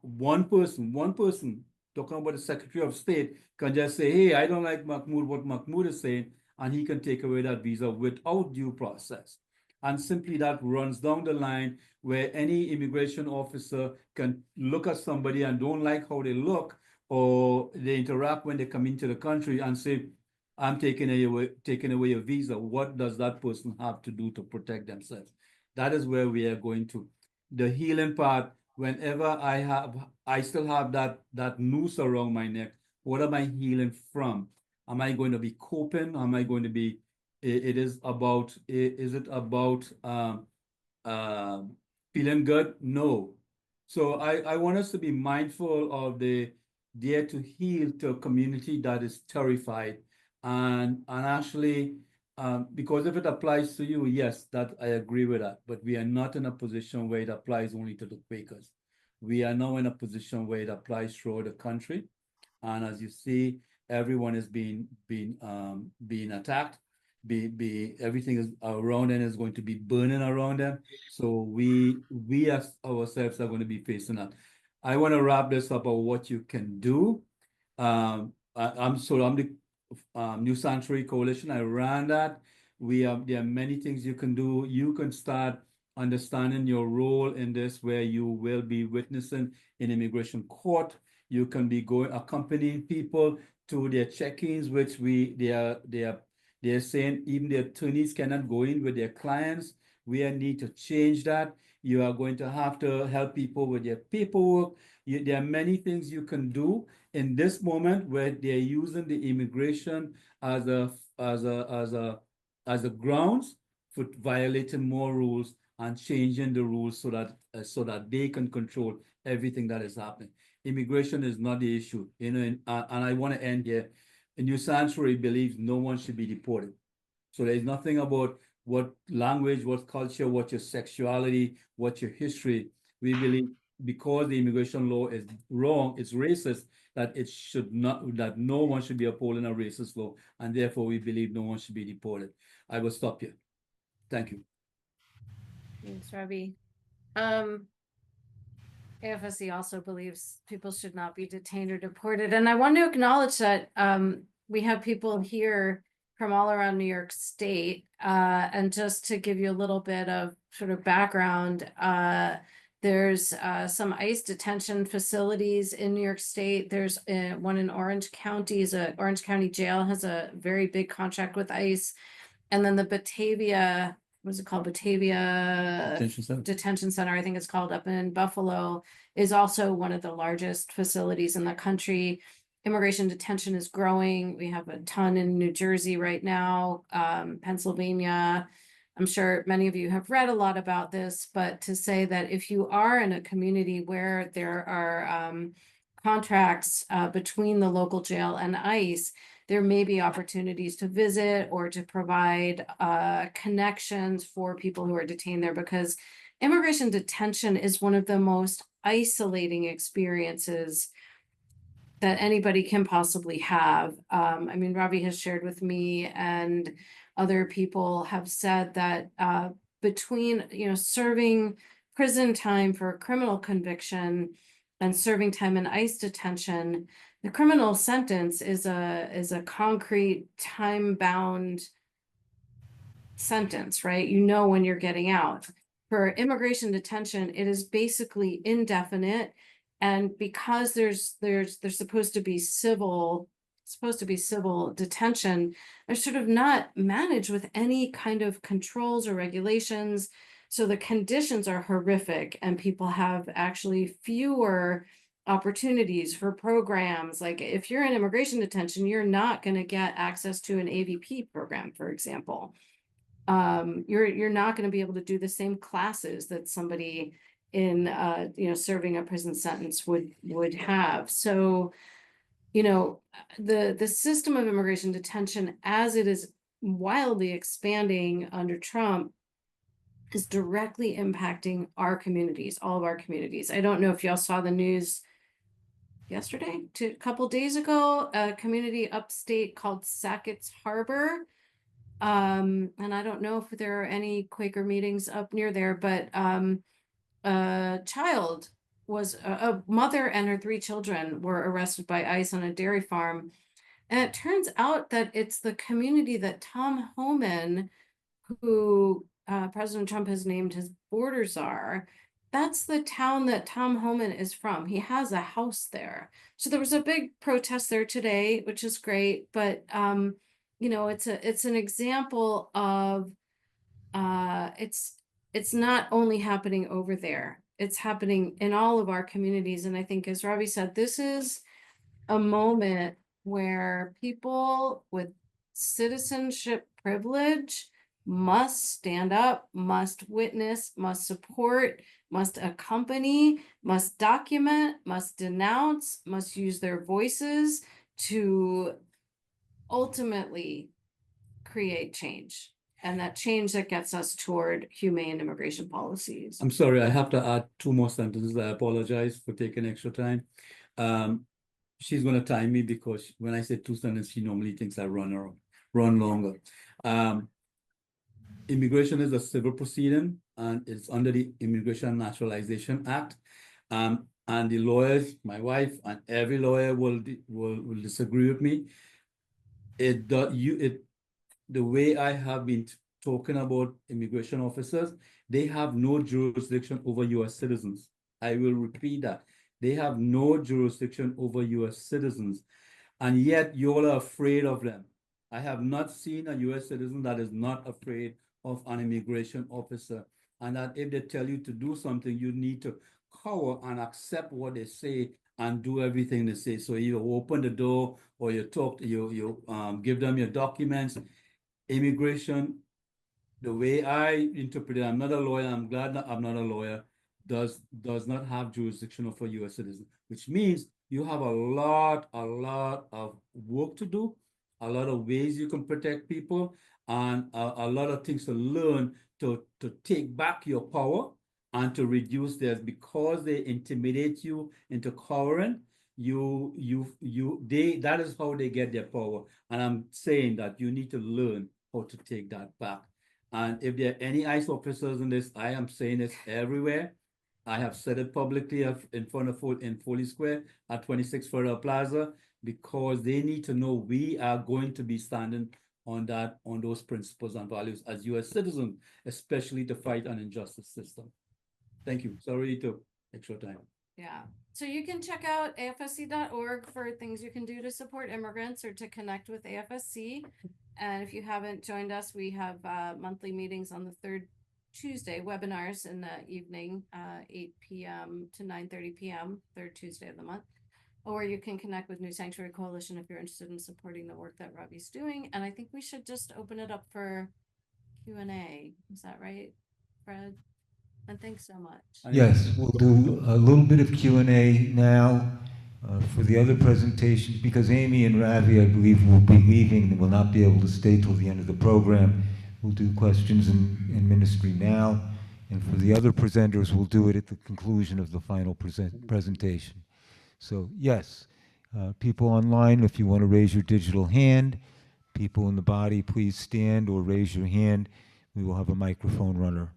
one person talking about the Secretary of State can just say, hey, I don't like Mahmoud, what Mahmoud is saying, and he can take away that visa without due process. And simply that runs down the line where any immigration officer can look at somebody and don't like how they look or they interact when they come into the country and say, I'm taking away your visa. What does that person have to do to protect themselves? That is where we are going to. The healing part, whenever I still have that noose around my neck, what am I healing from? Am I going to be coping? Am I going to be, is it about feeling good? No. So I want us to be mindful of the dare to heal to a community that is terrified and actually because if it applies to you, yes, that I agree with that. But we are not in a position where it applies only to the Quakers. We are now in a position where it applies throughout the country. And as you see, everyone is being attacked. Everything is around them is going to be burning around them. So we as ourselves are going to be facing that. I want to wrap this up on what you can do. I'm the New Sanctuary Coalition. I ran that. There are many things you can do. You can start understanding your role in this, where you will be witnessing in immigration court. You can be accompanying people to their check-ins, which they're saying even the attorneys cannot go in with their clients. We need to change that. You are going to have to help people with their paperwork. There are many things you can do in this moment where they're using the immigration as a grounds for violating more rules and changing the rules so that they can control everything that is happening. Immigration is not the issue, and I want to end here. A New Sanctuary believes no one should be deported. So there's nothing about what language, what culture, what your sexuality, what your history. We believe because the immigration law is wrong, it's racist, that no one should be upholding a racist law, and therefore we believe no one should be deported. I will stop here. Thank you. Thanks, Ravi. AFSC also believes people should not be detained or deported. And I want to acknowledge that we have people here from all around New York State. And just to give you a little bit of sort of background, there's some ICE detention facilities in New York State. There's one in Orange County. Orange County Jail has a very big contract with ICE. And then the Batavia, what is it called? Batavia Detention Center, I think it's called, up in Buffalo, is also one of the largest facilities in the country. Immigration detention is growing. We have a ton in New Jersey right now, Pennsylvania. I'm sure many of you have read a lot about this, but to say that if you are in a community where there are contracts between the local jail and ICE, there may be opportunities to visit or to provide connections for people who are detained there, because immigration detention is one of the most isolating experiences that anybody can possibly have. I mean, Ravi has shared with me, and other people have said that between, serving prison time for a criminal conviction and serving time in ICE detention, the criminal sentence is a concrete time-bound sentence, right? You know when you're getting out. For immigration detention, it is basically indefinite, and because there's supposed to be civil detention, they're sort of not managed with any kind of controls or regulations. So the conditions are horrific, and people have actually fewer opportunities for programs. Like if you're in immigration detention, you're not going to get access to an AVP program, for example. You're not going to be able to do the same classes that somebody in serving a prison sentence would have. So, the system of immigration detention, as it is wildly expanding under Trump, is directly impacting our communities, all of our communities. I don't know if y'all saw the news yesterday, a couple days ago, a community upstate called Sackett's Harbor. And I don't know if there are any Quaker meetings up near there, but a child was a mother and her 3 children were arrested by ICE on a dairy farm. And it turns out that it's the community that Tom Homan, who President Trump has named his border czar, that's the town that Tom Homan is from. He has a house there. So there was a big protest there today, which is great. But you know, it's an example of it's not only happening over there. It's happening in all of our communities. And I think, as Ravi said, this is a moment where people with citizenship privilege must stand up, must witness, must support, must accompany, must document, must denounce, must use their voices to ultimately create change. And that change that gets us toward humane immigration policies. I'm sorry, I have to add 2 more sentences. I apologize for taking extra time. She's gonna time me because when I say 2 sentences, she normally thinks I run longer. Immigration is a civil proceeding and it's under the Immigration and Naturalization Act. And the lawyers, my wife and every lawyer will disagree with me. The way I have been talking about immigration officers, they have no jurisdiction over US citizens. I will repeat that. They have no jurisdiction over US citizens. And yet you all are afraid of them. I have not seen a US citizen that is not afraid of an immigration officer. And that if they tell you to do something, you need to cower and accept what they say and do everything they say. So you open the door or you talk, you give them your documents. Immigration, the way I interpret it, I'm not a lawyer, I'm glad that I'm not a lawyer, does not have jurisdiction over US citizens, which means you have a lot of work to do, a lot of ways you can protect people, and a lot of things to learn to take back your power and to reduce theirs, because they intimidate you into cowering. That is how they get their power. And I'm saying that you need to learn how to take that back. And if there are any ICE officers in this, I am saying this everywhere. I have said it publicly in front of in Foley Square at 26 Federal Plaza, because they need to know we are going to be standing on those principles and values as US citizens, especially to fight an injustice system. Thank you. Sorry to extra time. Yeah. So you can check out afsc.org for things you can do to support immigrants or to connect with AFSC. And if you haven't joined us, we have monthly meetings on the 3rd Tuesday, webinars in the evening, 8 p.m. to 9:30 p.m., 3rd Tuesday of the month. Or you can connect with New Sanctuary Coalition if you're interested in supporting the work that Ravi's doing. And I think we should just open it up for Q&A. Is that right, Fred? And thanks so much. Yes, we'll do a little bit of Q&A now for the other presentations, because Amy and Ravi, I believe, will be leaving and will not be able to stay till the end of the program. We'll do questions in ministry now, and for the other presenters, we'll do it at the conclusion of the final presentation. So yes, people online, if you want to raise your digital hand, people in the body, please stand or raise your hand. We will have a microphone runner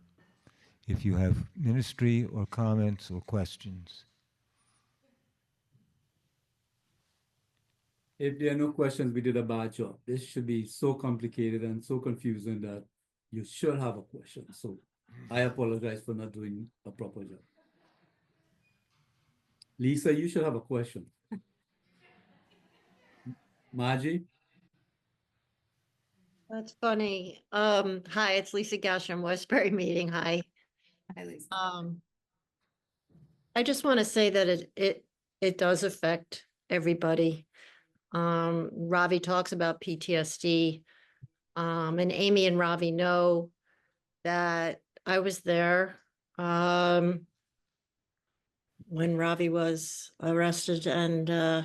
if you have ministry or comments or questions. If there are no questions, we did a bad job. This should be so complicated and so confusing that you should have a question. So I apologize for not doing a proper job. Lisa, you should have a question. Margie? That's funny. Hi, it's Lisa Gausch from Westbury Meeting. Hi. Hi, Lisa. I just want to say that it does affect everybody. Ravi talks about PTSD, and Amy and Ravi know that I was there when Ravi was arrested and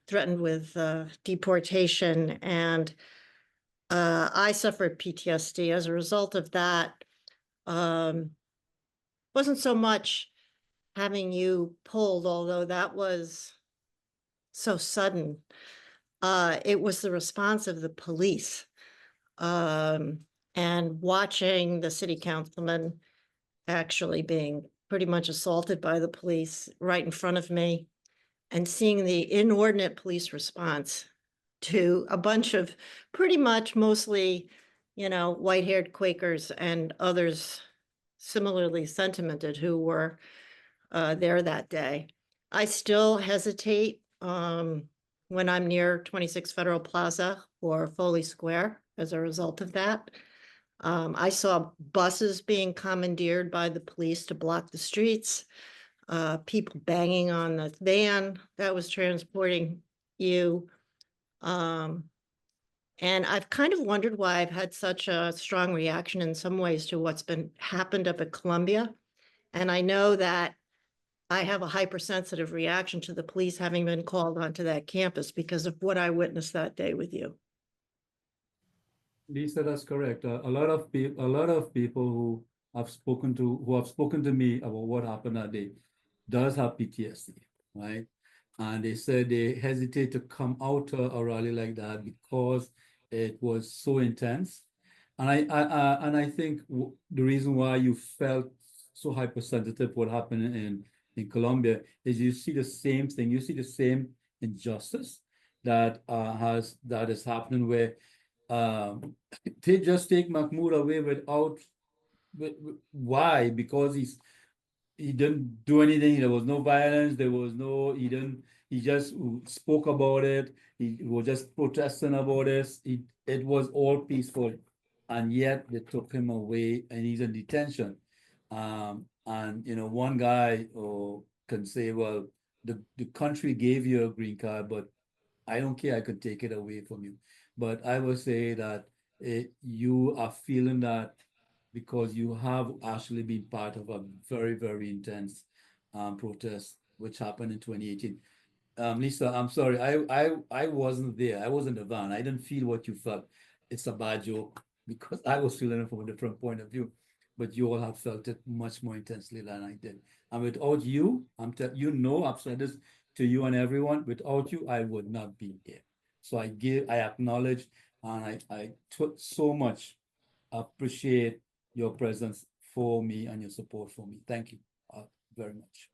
threatened with deportation, and I suffered PTSD as a result of that. Wasn't so much having you pulled, although that was so sudden. It was the response of the police, and watching the city councilman actually being pretty much assaulted by the police right in front of me, and seeing the inordinate police response to a bunch of pretty much mostly, white-haired Quakers and others similarly sentimented who were there that day. I still hesitate when I'm near 26 Federal Plaza or Foley Square as a result of that. I saw buses being commandeered by the police to block the streets, people banging on the van that was transporting you. And I've kind of wondered why I've had such a strong reaction in some ways to what's happened up at Columbia. And I know that I have a hypersensitive reaction to the police having been called onto that campus because of what I witnessed that day with you. Lisa, that's correct. A lot of people who have spoken to me about what happened that day does have PTSD, right? And they said they hesitate to come out to a rally like that because it was so intense. And I think the reason why you felt so hypersensitive what happened in Colombia is you see the same thing, you see the same injustice that is happening where they just take Mahmoud away without why? Because he didn't do anything. There was no violence. He just spoke about it. He was just protesting about this. It was all peaceful. And yet they took him away and he's in detention. And one guy can say, well, the country gave you a green card, but I don't care, I could take it away from you. But I would say that you are feeling that because you have actually been part of a very, very intense protest, which happened in 2018. Lisa, I'm sorry, I wasn't there. I was in the van. I didn't feel what you felt. It's a bad joke because I was feeling it from a different point of view, but you all have felt it much more intensely than I did. And without you, I've said this to you and everyone, without you, I would not be here. So I acknowledge, and I so much appreciate your presence for me and your support for me. Thank you very much.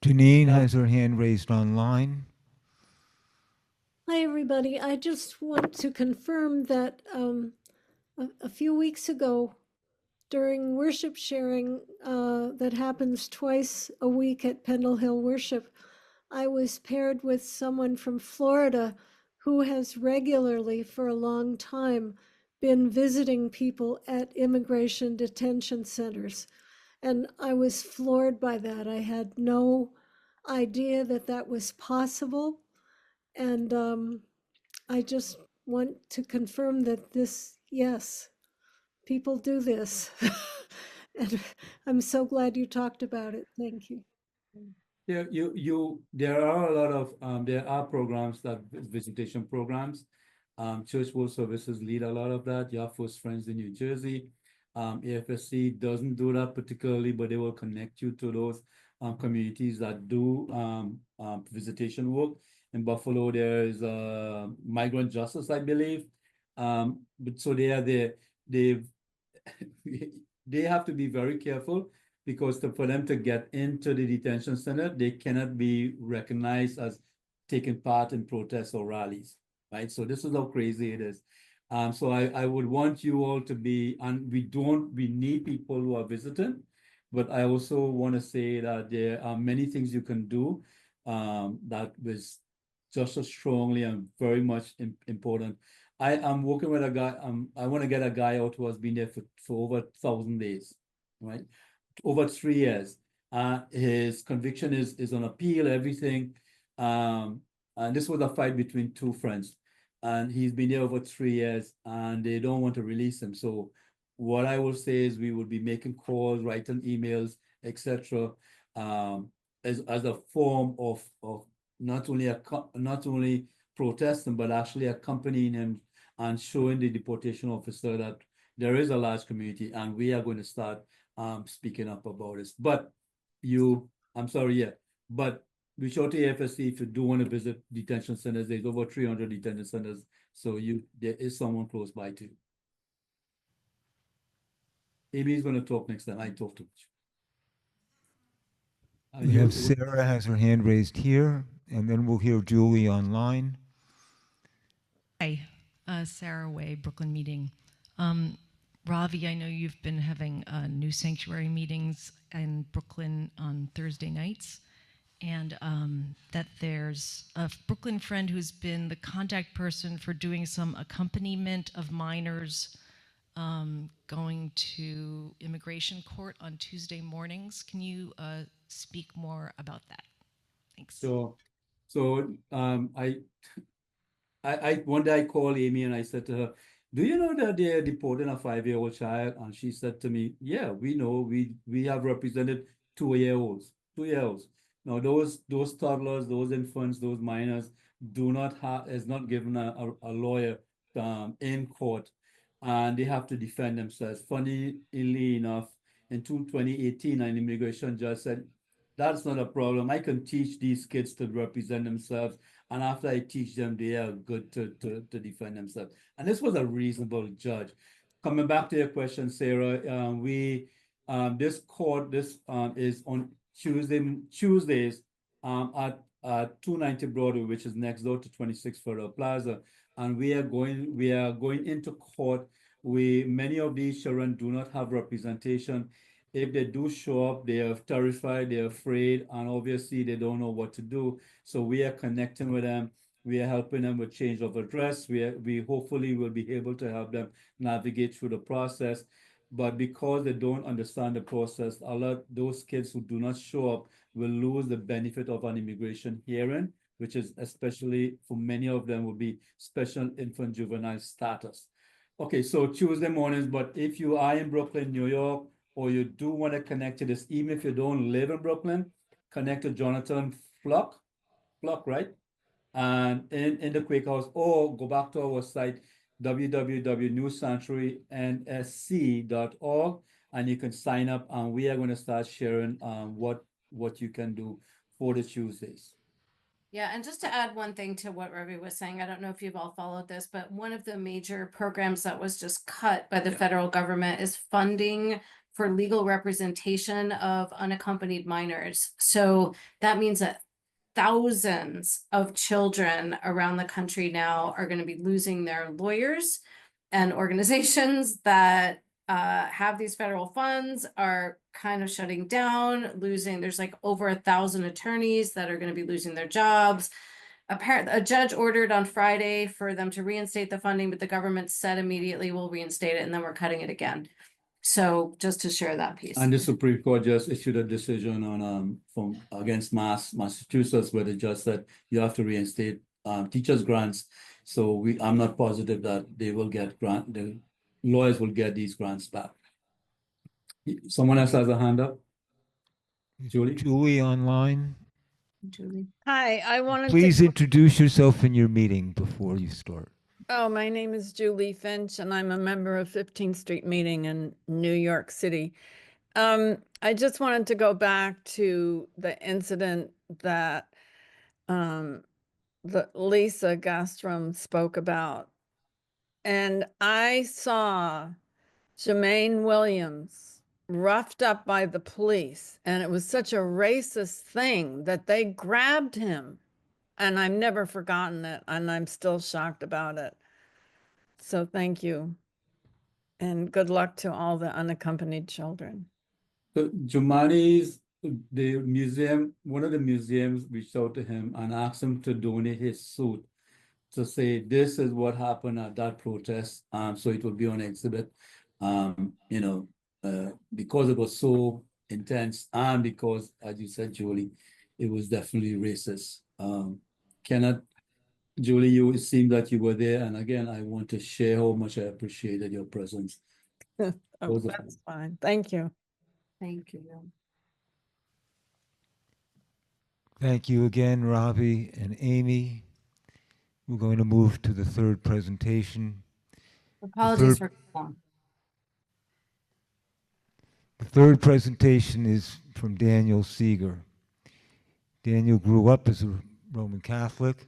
Janine has her hand raised online. Hi, everybody. I just want to confirm that a few weeks ago, during worship sharing that happens twice a week at Pendle Hill Worship, I was paired with someone from Florida who has regularly, for a long time, been visiting people at immigration detention centers. And I was floored by that. I had no idea that that was possible. And I just want to confirm that yes, people do this. And I'm so glad you talked about it. Thank you. Yeah, there are a lot of there are programs visitation programs. Church World Services lead a lot of that. You have First Friends in New Jersey. AFSC doesn't do that particularly, but they will connect you to those communities that do visitation work. In Buffalo, there is Migrant Justice, I believe. But so they are there. They have to be very careful because for them to get into the detention center, they cannot be recognized as taking part in protests or rallies, right? So this is how crazy it is. So I would want you all to be, and we need people who are visiting, but I also want to say that there are many things you can do that was just as strongly and very much important. I am working with a guy, I want to get a guy out who has been there for over 1,000 days, right? Over 3 years. His conviction is on appeal, everything. And this was a fight between two friends. And he's been there over 3 years and they don't want to release him. So what I will say is we will be making calls, writing emails, etc. As a form of not only protesting, but actually accompanying him and showing the deportation officer that there is a large community and we are going to start speaking up about this. But I'm sorry, yeah, but reach out to AFSC if you do want to visit detention centers. There's over 300 detention centers, so there is someone close by too. Amy's going to talk next time. I talk too much. We have Sarah has her hand raised here, and then we'll hear Julie online. Hi, Sarah Way, Brooklyn Meeting. Ravi, I know you've been having new sanctuary meetings in Brooklyn on Thursday nights, and that there's a Brooklyn friend who's been the contact person for doing some accompaniment of minors going to immigration court on Tuesday mornings. Can you speak more about that? Thanks. So one day I called Amy and I said to her, do you know that they're deporting a 5-year-old child? And she said to me, yeah, we know. We have represented 2-year-olds. Now those toddlers, those infants, those minors is not given a lawyer in court, and they have to defend themselves. Funnily enough, in 2018, an immigration judge said, that's not a problem. I can teach these kids to represent themselves. And after I teach them, they are good to defend themselves. And this was a reasonable judge. Coming back to your question, Sarah, this court is on Tuesdays at 290 Broadway, which is next door to 26 Federal Plaza. And we are going into court. Many of these children do not have representation. If they do show up, they are terrified, they're afraid, and obviously they don't know what to do. So we are connecting with them. We are helping them with change of address. We hopefully will be able to help them navigate through the process. But because they don't understand the process, those kids who do not show up will lose the benefit of an immigration hearing, which is especially for many of them will be special infant juvenile status. Okay, so Tuesday mornings, but if you are in Brooklyn, New York, or you do want to connect to this, even if you don't live in Brooklyn, connect to Jonathan Flock, right? And in the Quaker House, or go back to our site, www.newsanctuarynsc.org, and you can sign up, and we are going to start sharing what you can do for the Tuesdays. Yeah, and just to add one thing to what Ravi was saying, I don't know if you've all followed this, but one of the major programs that was just cut by the federal government is funding for legal representation of unaccompanied minors. So that means that thousands of children around the country now are going to be losing their lawyers, and organizations that have these federal funds are kind of shutting down, there's like over 1,000 attorneys that are going to be losing their jobs. Apparently, a judge ordered on Friday for them to reinstate the funding, but the government said immediately we'll reinstate it, and then we're cutting it again. So just to share that piece. And the Supreme Court just issued a decision on against Massachusetts, where the judge said you have to reinstate teachers' grants. So I'm not positive that they will get the lawyers will get these grants back. Someone else has a hand up. Julie? Julie online. Julie. Hi, I wanted Please to. introduce yourself in your meeting before you start. Oh, my name is Julie Finch, and I'm a member of 15th Street Meeting in New York City. I just wanted to go back to the incident that Lisa Gastrom spoke about. And I saw Jermaine Williams roughed up by the police, and it was such a racist thing that they grabbed him. And I've never forgotten it, and I'm still shocked about it. So thank you. And good luck to all the unaccompanied children. So Jumani's, the museum, one of the museums reached out to him and asked him to donate his suit to say, this is what happened at that protest. So it will be on exhibit, because it was so intense, and because, as you said, Julie, it was definitely racist. Kenneth, Julie, it seemed that you were there. And again, I want to share how much I appreciated your presence. Oh, that's fine. Thank you. Thank you. Thank you again, Ravi and Amy. We're going to move to the third presentation. Apologies for long. The third presentation is from Daniel Seeger. Daniel grew up as a Roman Catholic,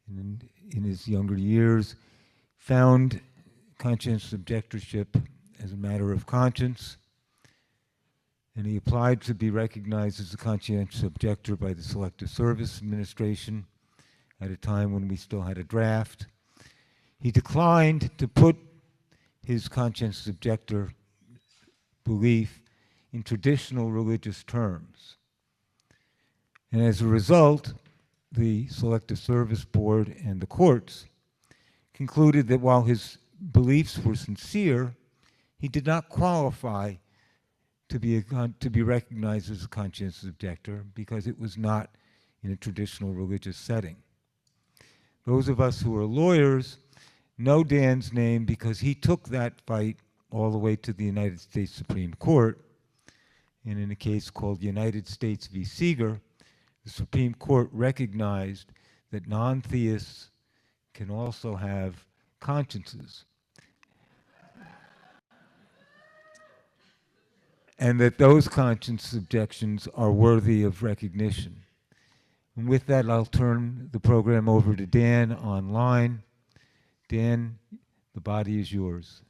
and in his younger years found conscientious objectorship as a matter of conscience, and he applied to be recognized as a conscientious objector by the Selective Service Administration at a time when we still had a draft. He declined to put his conscientious objector belief in traditional religious terms. And as a result, the Selective Service Board and the courts concluded that while his beliefs were sincere, he did not qualify to be recognized as a conscientious objector because it was not in a traditional religious setting. Those of us who are lawyers know Dan's name because he took that fight all the way to the United States Supreme Court. And in a case called United States v. Seeger, the Supreme Court recognized that non-theists can also have consciences, and that those conscience objections are worthy of recognition. And with that, I'll turn the program over to Dan online. Dan, the body is yours.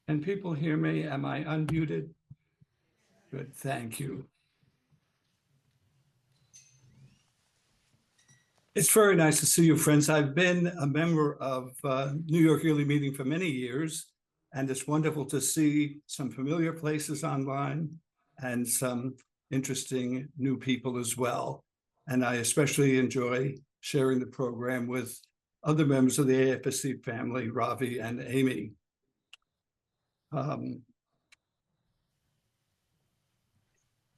Can people hear me? Am I unmuted? Good, thank you. It's very nice to see you, friends. I've been a member of New York Yearly Meeting for many years, and it's wonderful to see some familiar places online and some interesting new people as well. And I especially enjoy sharing the program with other members of the AFSC family, Ravi and Amy.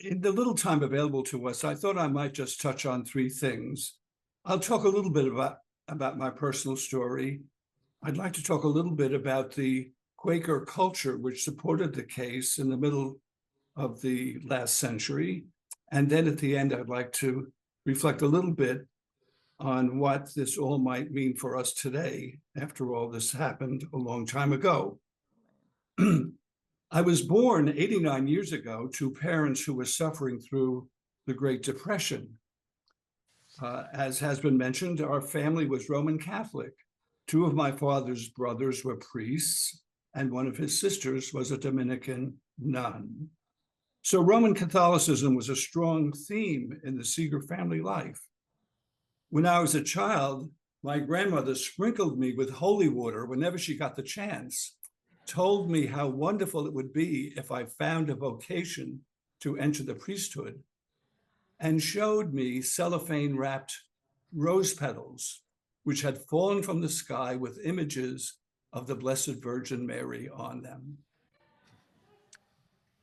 In the little time available to us, I thought I might just touch on three things. I'll talk a little bit about my personal story. I'd like to talk a little bit about the Quaker culture which supported the case in the middle of the last century. And then at the end, I'd like to reflect a little bit on what this all might mean for us today. After all, this happened a long time ago. I was born 89 years ago to parents who were suffering through the Great Depression. As has been mentioned, our family was Roman Catholic. Two of my father's brothers were priests, and one of his sisters was a Dominican nun. So Roman Catholicism was a strong theme in the Seeger family life. When I was a child, my grandmother sprinkled me with holy water whenever she got the chance, told me how wonderful it would be if I found a vocation to enter the priesthood, and showed me cellophane-wrapped rose petals, which had fallen from the sky with images of the Blessed Virgin Mary on them.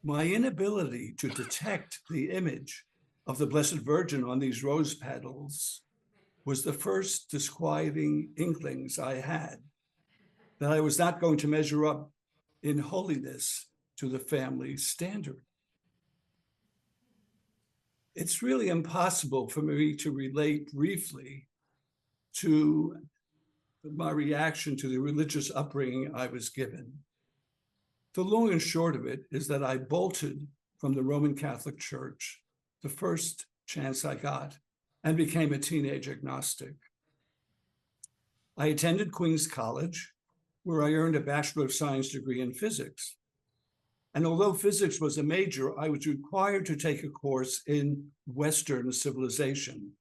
My inability to detect the image of the Blessed Virgin on these rose petals was the first disquieting inklings I had that I was not going to measure up in holiness to the family standard. It's really impossible for me to relate briefly to my reaction to the religious upbringing I was given. The long and short of it is that I bolted from the Roman Catholic Church the first chance I got and became a teenage agnostic. I attended Queens College, where I earned a Bachelor of Science degree in physics. And although physics was a major, I was required to take a course in Western civilization.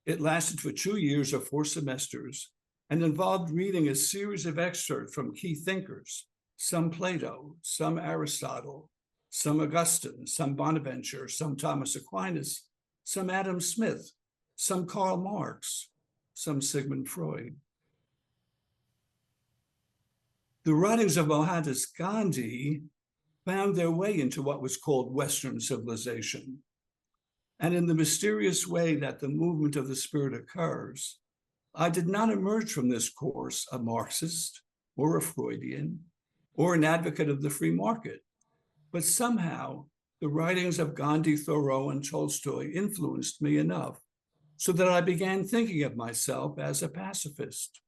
It lasted for 2 years or 4 semesters and involved reading a series of excerpts from key thinkers, some Plato, some Aristotle, some Augustine, some Bonaventure, some Thomas Aquinas, some Adam Smith, some Karl Marx, some Sigmund Freud. The writings of Mohannes Gandhi found their way into what was called Western civilization. And in the mysterious way that the movement of the spirit occurs, I did not emerge from this course a Marxist or a Freudian or an advocate of the free market, but somehow the writings of Gandhi, Thoreau, and Tolstoy influenced me enough so that I began thinking of myself as a pacifist.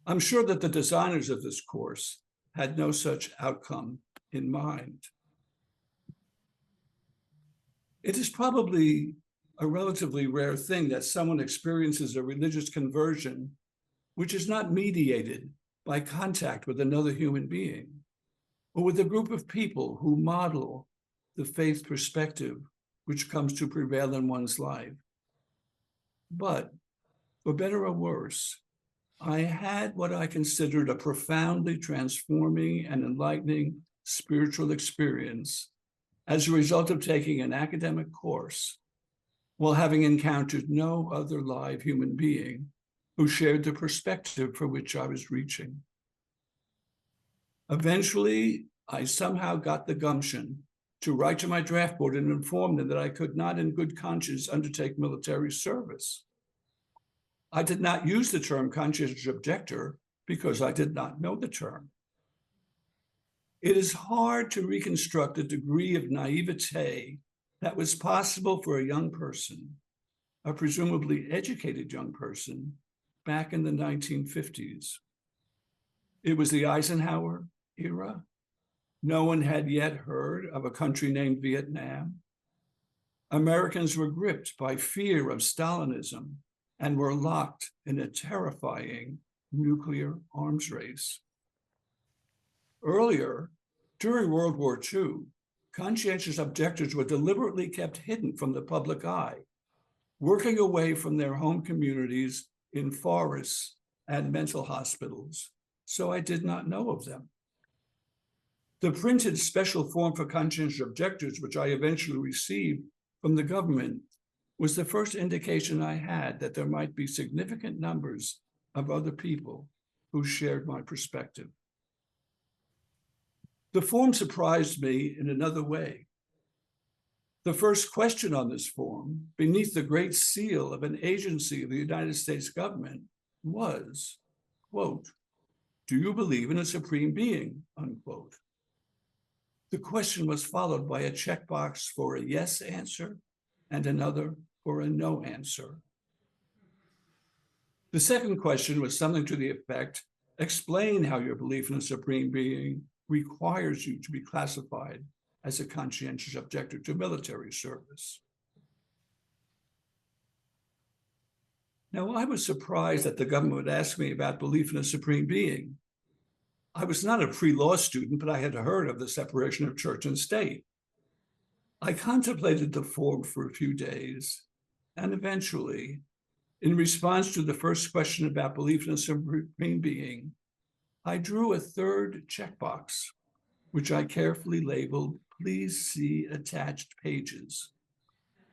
I'm sure that the designers of this course had no such outcome in mind. It is probably a relatively rare thing that someone experiences a religious conversion which is not mediated by contact with another human being or with a group of people who model the faith perspective which comes to prevail in one's life. But for better or worse, I had what I considered a profoundly transforming and enlightening spiritual experience as a result of taking an academic course while having encountered no other live human being who shared the perspective for which I was reaching. Eventually, I somehow got the gumption to write to my draft board and inform them that I could not in good conscience undertake military service. I did not use the term conscientious objector because I did not know the term. It is hard to reconstruct the degree of naivete that was possible for a young person, a presumably educated young person, back in the 1950s. It was the Eisenhower era. No one had yet heard of a country named Vietnam. Americans were gripped by fear of Stalinism and were locked in a terrifying nuclear arms race. Earlier, during World War II, conscientious objectors were deliberately kept hidden from the public eye, working away from their home communities in forests and mental hospitals, so I did not know of them. The printed special form for conscientious objectors, which I eventually received from the government, was the first indication I had that there might be significant numbers of other people who shared my perspective. The form surprised me in another way. The first question on this form, beneath the great seal of an agency of the United States government, was, quote, "Do you believe in a supreme being?" unquote. The question was followed by a checkbox for a yes answer and another for a no answer. The second question was something to the effect, explain how your belief in a supreme being requires you to be classified as a conscientious objector to military service. Now, I was surprised that the government would ask me about belief in a supreme being. I was not a pre-law student, but I had heard of the separation of church and state. I contemplated the form for a few days, and eventually, in response to the first question about belief in a supreme being, I drew a third checkbox, which I carefully labeled, "Please see attached pages."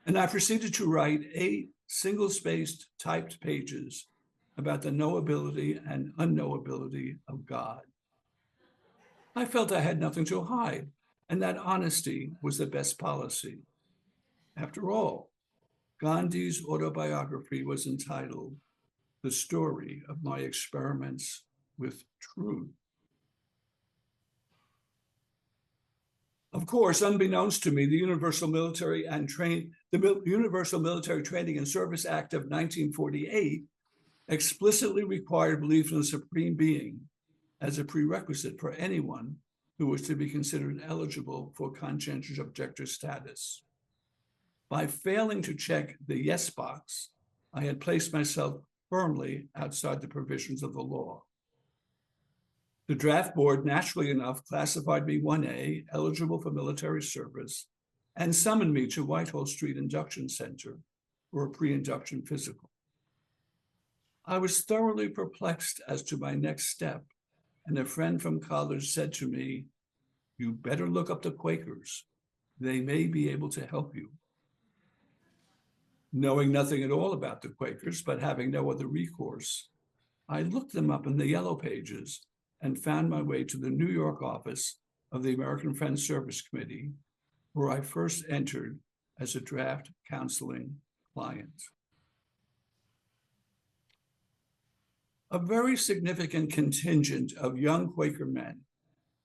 And I proceeded to write 8 single-spaced typed pages about the knowability and unknowability of God. I felt I had nothing to hide, and that honesty was the best policy. After all, Gandhi's autobiography was entitled "The Story of My Experiments with Truth." Of course, unbeknownst to me, the Universal Military Training and Service Act of 1948 explicitly required belief in a supreme being as a prerequisite for anyone who was to be considered eligible for conscientious objector status. By failing to check the yes box, I had placed myself firmly outside the provisions of the law. The draft board, naturally enough, classified me 1A, eligible for military service, and summoned me to Whitehall Street Induction Center for a pre-induction physical. I was thoroughly perplexed as to my next step, and a friend from college said to me, "You better look up the Quakers. They may be able to help you." Knowing nothing at all about the Quakers, but having no other recourse, I looked them up in the Yellow Pages and found my way to the New York office of the American Friends Service Committee, where I first entered as a draft counseling client. A very significant contingent of young Quaker men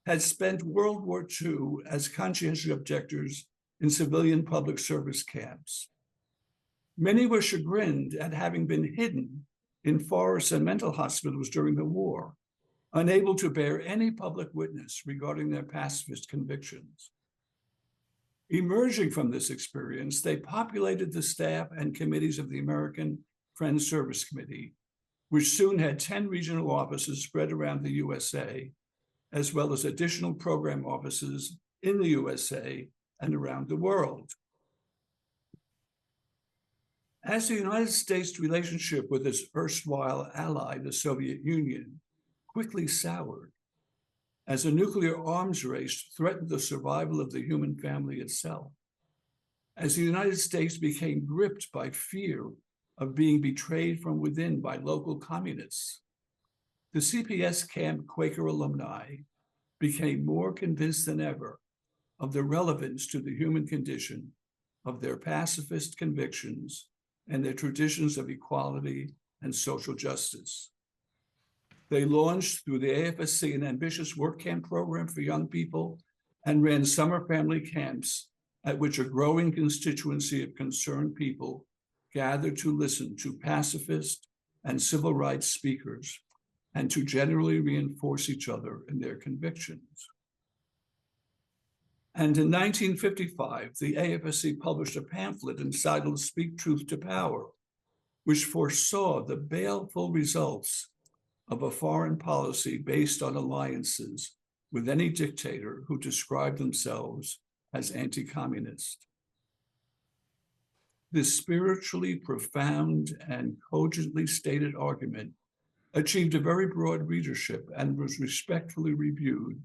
had spent World War II as conscientious objectors in civilian public service camps. Many were chagrined at having been hidden in forests and mental hospitals during the war, unable to bear any public witness regarding their pacifist convictions. Emerging from this experience, they populated the staff and committees of the American Friends Service Committee, which soon had 10 regional offices spread around the USA, as well as additional program offices in the USA and around the world. As the United States' relationship with its erstwhile ally, the Soviet Union, quickly soured, as a nuclear arms race threatened the survival of the human family itself, as the United States became gripped by fear of being betrayed from within by local communists, the CPS camp Quaker alumni became more convinced than ever of the relevance to the human condition of their pacifist convictions and their traditions of equality and social justice. They launched through the AFSC an ambitious work camp program for young people and ran summer family camps at which a growing constituency of concerned people gathered to listen to pacifist and civil rights speakers and to generally reinforce each other in their convictions. And in 1955, the AFSC published a pamphlet entitled Speak Truth to Power, which foresaw the baleful results of a foreign policy based on alliances with any dictator who described themselves as anti-communist. This spiritually profound and cogently stated argument achieved a very broad readership and was respectfully reviewed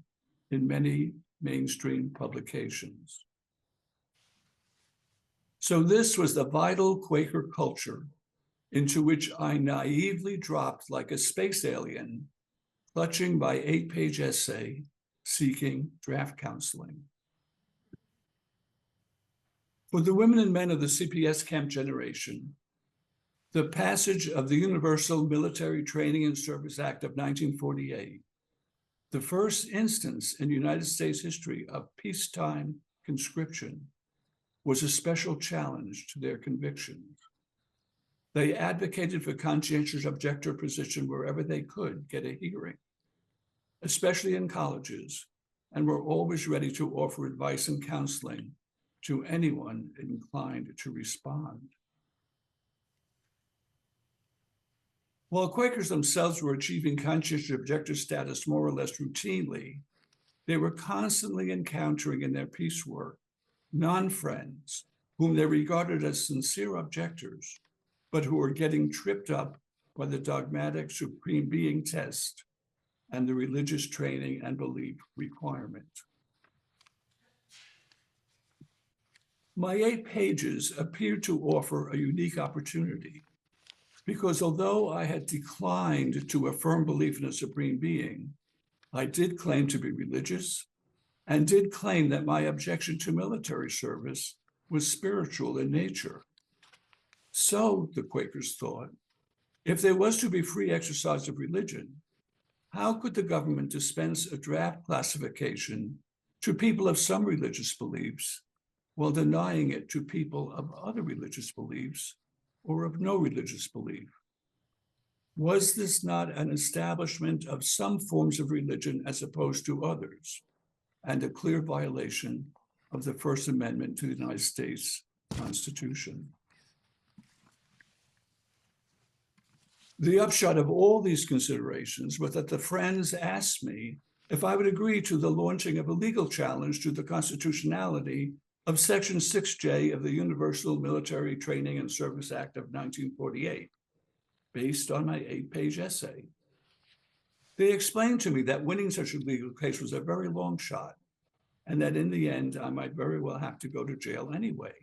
in many mainstream publications. So this was the vital Quaker culture into which I naively dropped like a space alien, clutching my 8-page essay seeking draft counseling. For the women and men of the CPS camp generation, the passage of the Universal Military Training and Service Act of 1948, the first instance in United States history of peacetime conscription, was a special challenge to their convictions. They advocated for conscientious objector position wherever they could get a hearing, especially in colleges, and were always ready to offer advice and counseling to anyone inclined to respond. While Quakers themselves were achieving conscientious objector status more or less routinely, they were constantly encountering in their peace work non-friends whom they regarded as sincere objectors, but who were getting tripped up by the dogmatic supreme being test and the religious training and belief requirement. My 8 pages appeared to offer a unique opportunity, because although I had declined to affirm belief in a supreme being, I did claim to be religious and did claim that my objection to military service was spiritual in nature. So, the Quakers thought, if there was to be free exercise of religion, how could the government dispense a draft classification to people of some religious beliefs while denying it to people of other religious beliefs or of no religious belief? Was this not an establishment of some forms of religion as opposed to others, and a clear violation of the First Amendment to the United States Constitution? The upshot of all these considerations was that the Friends asked me if I would agree to the launching of a legal challenge to the constitutionality of Section 6J of the Universal Military Training and Service Act of 1948, based on my 8-page essay. They explained to me that winning such a legal case was a very long shot, and that in the end, I might very well have to go to jail anyway.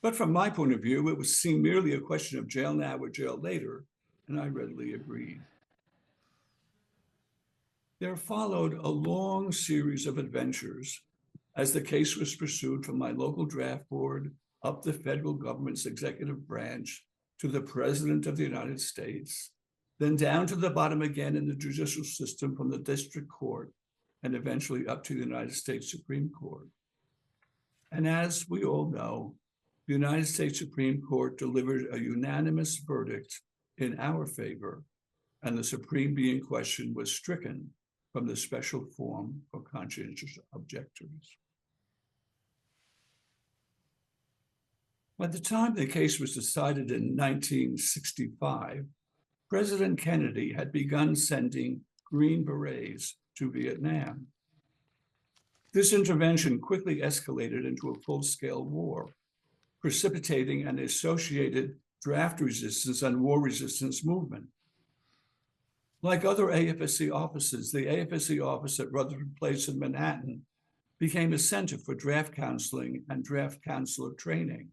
But from my point of view, it would seem merely a question of jail now or jail later, and I readily agreed. There followed a long series of adventures as the case was pursued from my local draft board up the federal government's executive branch to the President of the United States, then down to the bottom again in the judicial system from the district court, and eventually up to the United States Supreme Court. And as we all know, the United States Supreme Court delivered a unanimous verdict in our favor, and the supreme being question was stricken from the special form for conscientious objectors. By the time the case was decided in 1965, President Kennedy had begun sending Green Berets to Vietnam. This intervention quickly escalated into a full-scale war, precipitating an associated draft resistance and war resistance movement. Like other AFSC offices, the AFSC office at Rutherford Place in Manhattan became a center for draft counseling and draft counselor training.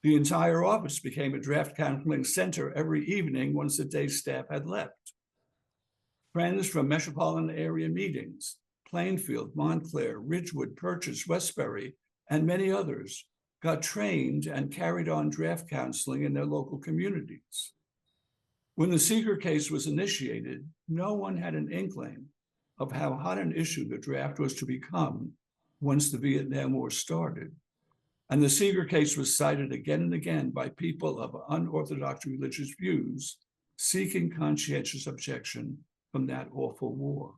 The entire office became a draft counseling center every evening once the day staff had left. Friends from metropolitan area meetings, Plainfield, Montclair, Ridgewood, Purchase, Westbury, and many others got trained and carried on draft counseling in their local communities. When the Seeger case was initiated, no one had an inkling of how hot an issue the draft was to become once the Vietnam War started. And the Seeger case was cited again and again by people of unorthodox religious views seeking conscientious objection from that awful war.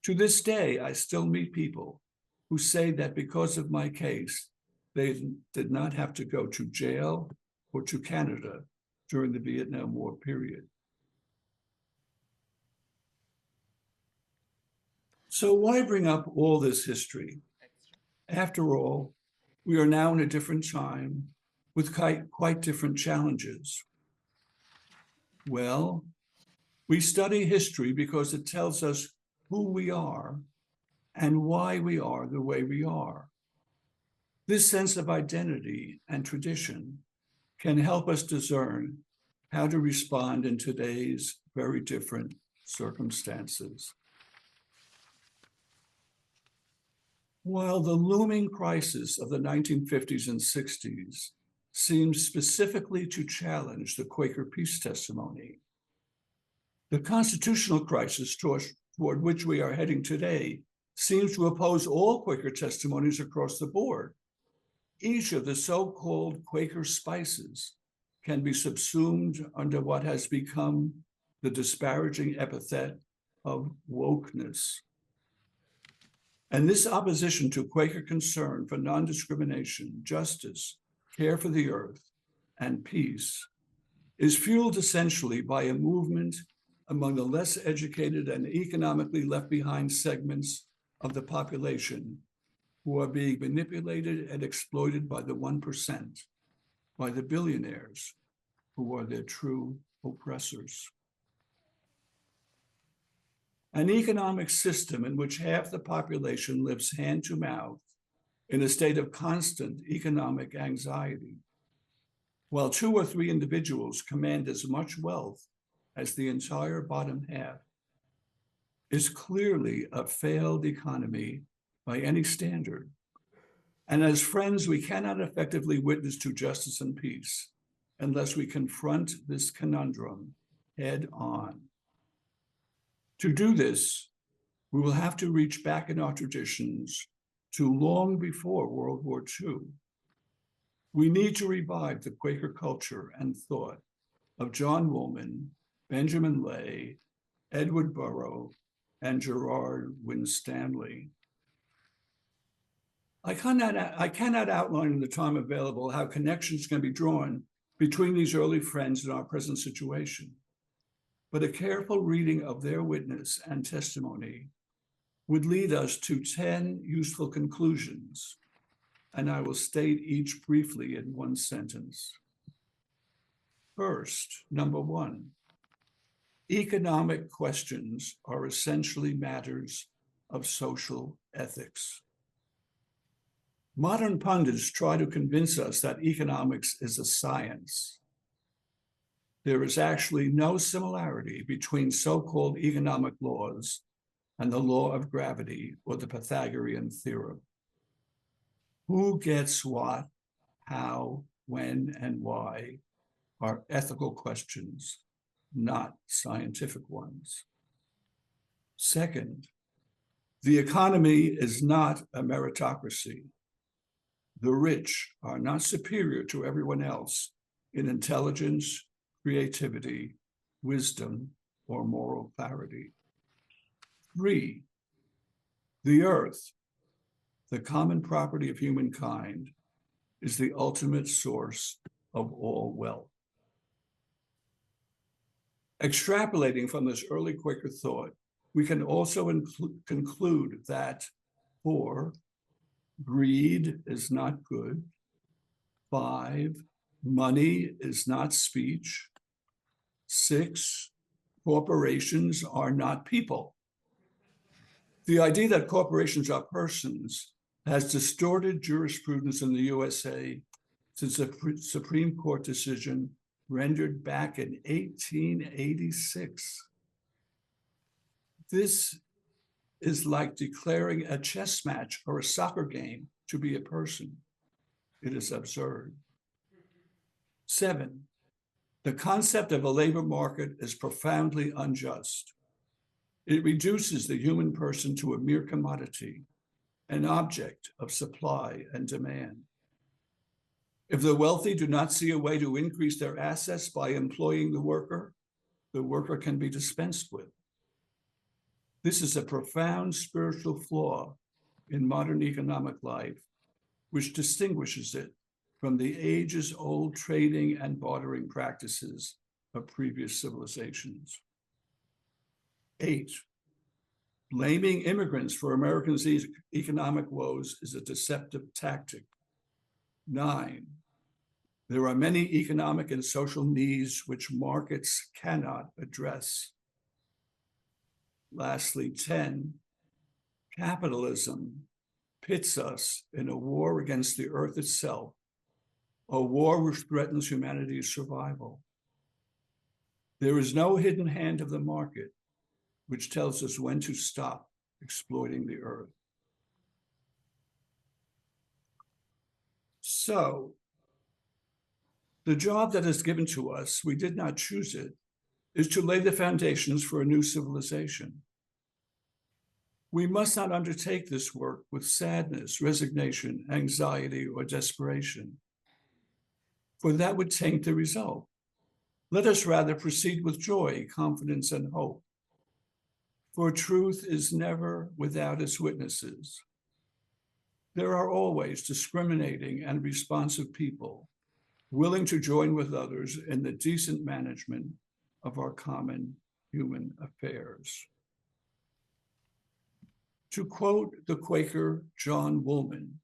To this day, I still meet people who say that because of my case, they did not have to go to jail or to Canada during the Vietnam War period. So why bring up all this history? After all, we are now in a different time with quite different challenges. Well, we study history because it tells us who we are and why we are the way we are. This sense of identity and tradition can help us discern how to respond in today's very different circumstances. While the looming crisis of the 1950s and 60s seems specifically to challenge the Quaker peace testimony, the constitutional crisis toward which we are heading today seems to oppose all Quaker testimonies across the board. Each of the so-called Quaker spices can be subsumed under what has become the disparaging epithet of wokeness. And this opposition to Quaker concern for non-discrimination, justice, care for the earth, and peace is fueled essentially by a movement among the less educated and economically left behind segments of the population who are being manipulated and exploited by the 1%, by the billionaires who are their true oppressors. An economic system in which half the population lives hand to mouth in a state of constant economic anxiety, while 2 or 3 individuals command as much wealth as the entire bottom half, is clearly a failed economy by any standard. And as friends, we cannot effectively witness to justice and peace unless we confront this conundrum head on. To do this, we will have to reach back in our traditions to long before World War II. We need to revive the Quaker culture and thought of John Woolman, Benjamin Lay, Edward Burrough, and Gerard Winstanley. I cannot outline in the time available how connections can be drawn between these early friends and our present situation. But a careful reading of their witness and testimony would lead us to 10 useful conclusions, and I will state each briefly in one sentence. First, number 1, economic questions are essentially matters of social ethics. Modern pundits try to convince us that economics is a science. There is actually no similarity between so-called economic laws and the law of gravity or the Pythagorean theorem. Who gets what, how, when, and why are ethical questions, not scientific ones. Second, the economy is not a meritocracy. The rich are not superior to everyone else in intelligence, creativity, wisdom, or moral clarity. 3, the earth, the common property of humankind, is the ultimate source of all wealth. Extrapolating from this early Quaker thought, we can also conclude that 4, greed is not good. 5, money is not speech. 6, corporations are not people. The idea that corporations are persons has distorted jurisprudence in the USA since a Supreme Court decision rendered back in 1886. This is like declaring a chess match or a soccer game to be a person. It is absurd. 7, the concept of a labor market is profoundly unjust. It reduces the human person to a mere commodity, an object of supply and demand. If the wealthy do not see a way to increase their assets by employing the worker can be dispensed with. This is a profound spiritual flaw in modern economic life, which distinguishes it from the ages-old trading and bartering practices of previous civilizations. 8, blaming immigrants for Americans' economic woes is a deceptive tactic. 9, there are many economic and social needs which markets cannot address. Lastly, 10, capitalism pits us in a war against the earth itself, a war which threatens humanity's survival. There is no hidden hand of the market which tells us when to stop exploiting the earth. So, the job that is given to us, we did not choose it, is to lay the foundations for a new civilization. We must not undertake this work with sadness, resignation, anxiety, or desperation, for that would taint the result. Let us rather proceed with joy, confidence, and hope. For truth is never without its witnesses. There are always discriminating and responsive people, willing to join with others in the decent management of our common human affairs. To quote the Quaker John Woolman,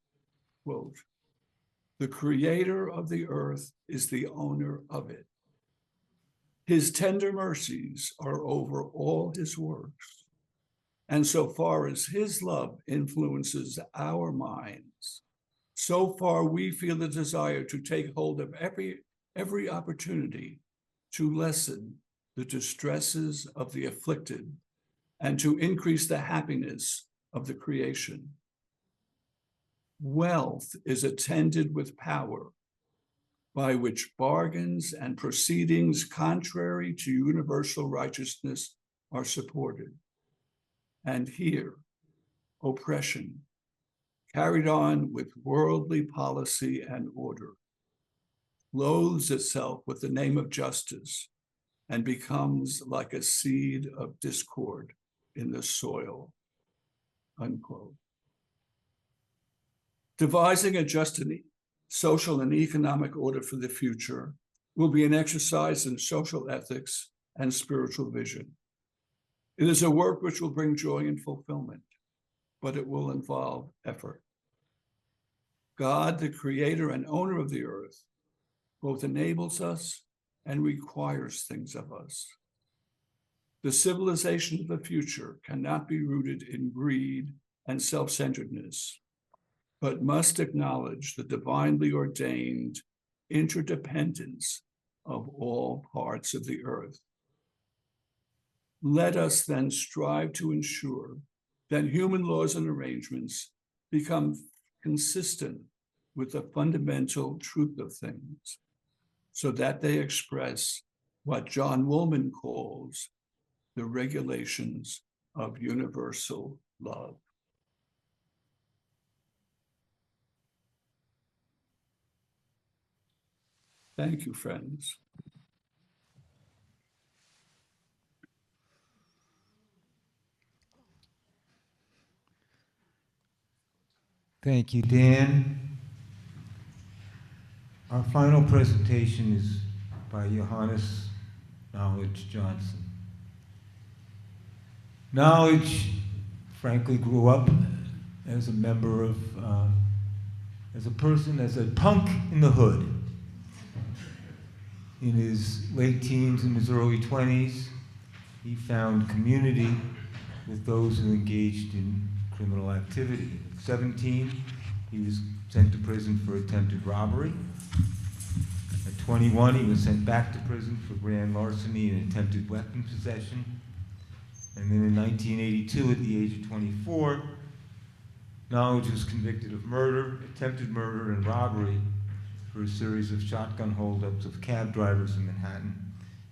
quote, "The creator of the earth is the owner of it. His tender mercies are over all his works. And so far as his love influences our minds, so far we feel the desire to take hold of every opportunity to lessen the distresses of the afflicted and to increase the happiness of the creation. Wealth is attended with power, by which bargains and proceedings contrary to universal righteousness are supported. And here, oppression, carried on with worldly policy and order, clothes itself with the name of justice and becomes like a seed of discord in the soil," unquote. Devising a just social and economic order for the future will be an exercise in social ethics and spiritual vision. It is a work which will bring joy and fulfillment, but it will involve effort. God, the creator and owner of the earth, both enables us and requires things of us. The civilization of the future cannot be rooted in greed and self-centeredness, but must acknowledge the divinely ordained interdependence of all parts of the earth. Let us then strive to ensure that human laws and arrangements become consistent with the fundamental truth of things, so that they express what John Woolman calls the regulations of universal love. Thank you, friends. Thank you, Dan. Our final presentation is by Yohannes Knowledge Johnson. Knowledge, frankly, grew up as a member of, as a person, as a punk in the hood. In his late teens and his early 20s, he found community with those who engaged in criminal activity. At 17, he was sent to prison for attempted robbery. At 21, he was sent back to prison for grand larceny and attempted weapon possession. And then in 1982, at the age of 24, Knowledge was convicted of murder, attempted murder, and robbery for a series of shotgun holdups of cab drivers in Manhattan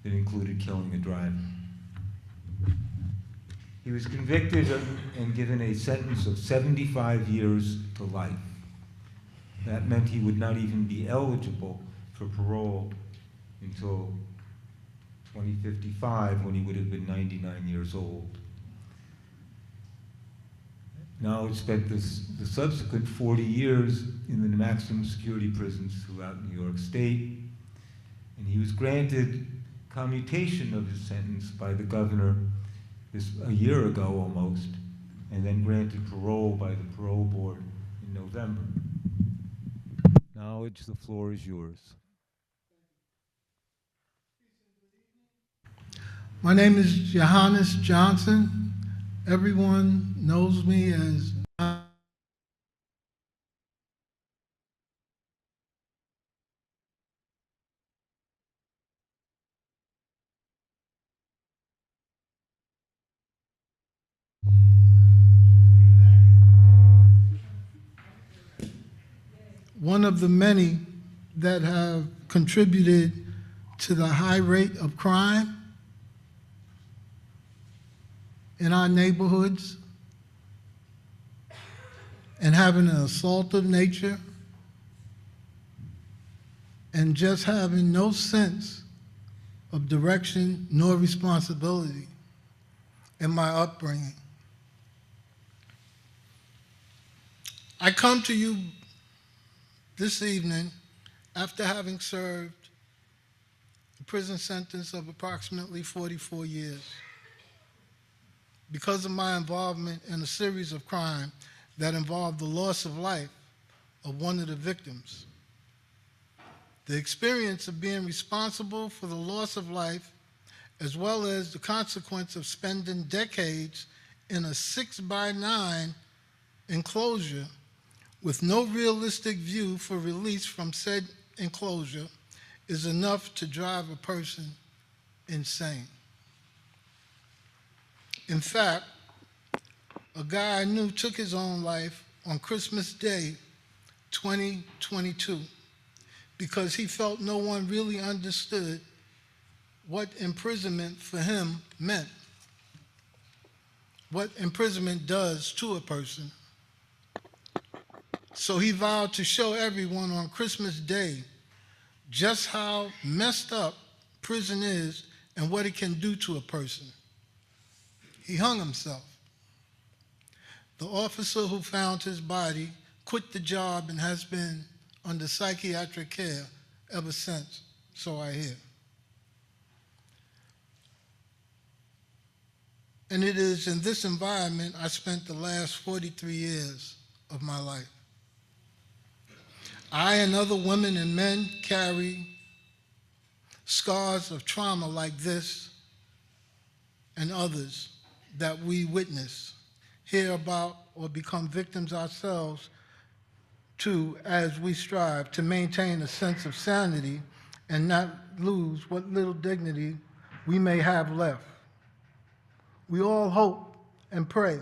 that included killing a driver. He was convicted and given a sentence of 75 years to life. That meant he would not even be eligible for parole until 2055, when he would have been 99 years old. Knowledge spent the subsequent 40 years in the maximum security prisons throughout New York State, and he was granted commutation of his sentence by the governor a year ago almost, and then granted parole by the parole board in November. Knowledge, the floor is yours. My name is Yohannes Johnson. Everyone knows me as one of the many that have contributed to the high rate of crime in our neighborhoods, and having an assaultive nature, and just having no sense of direction nor responsibility in my upbringing. I come to you this evening after having served a prison sentence of approximately 44 years because of my involvement in a series of crimes that involved the loss of life of one of the victims. The experience of being responsible for the loss of life, as well as the consequence of spending decades in a 6x9 enclosure with no realistic view for release from said enclosure, is enough to drive a person insane. In fact, a guy I knew took his own life on Christmas Day, 2022, because he felt no one really understood what imprisonment for him meant, what imprisonment does to a person. So he vowed to show everyone on Christmas Day just how messed up prison is and what it can do to a person. He hung himself. The officer who found his body quit the job and has been under psychiatric care ever since, so I hear. And it is in this environment I spent the last 43 years of my life. I and other women and men carry scars of trauma like this and others that we witness, hear about, or become victims ourselves to as we strive to maintain a sense of sanity and not lose what little dignity we may have left. We all hope and pray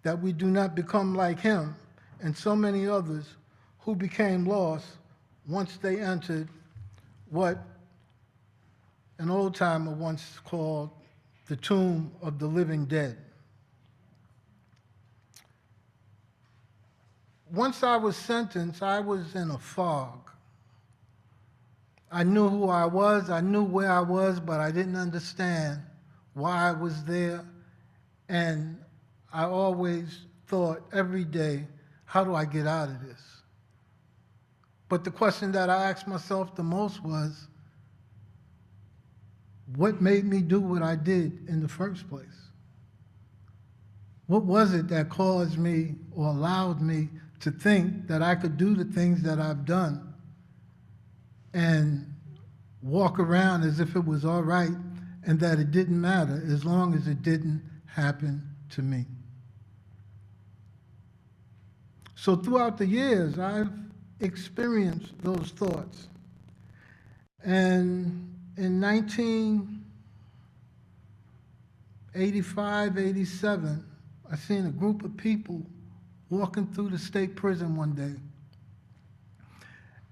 that we do not become like him and so many others who became lost once they entered what an old-timer once called the tomb of the living dead. Once I was sentenced, I was in a fog. I knew who I was, I knew where I was, but I didn't understand why I was there. And I always thought every day, how do I get out of this? But the question that I asked myself the most was, what made me do what I did in the first place? What was it that caused me or allowed me to think that I could do the things that I've done and walk around as if it was all right and that it didn't matter as long as it didn't happen to me? So throughout the years, I've experienced those thoughts. And in 1985, 87, I seen a group of people walking through the state prison one day.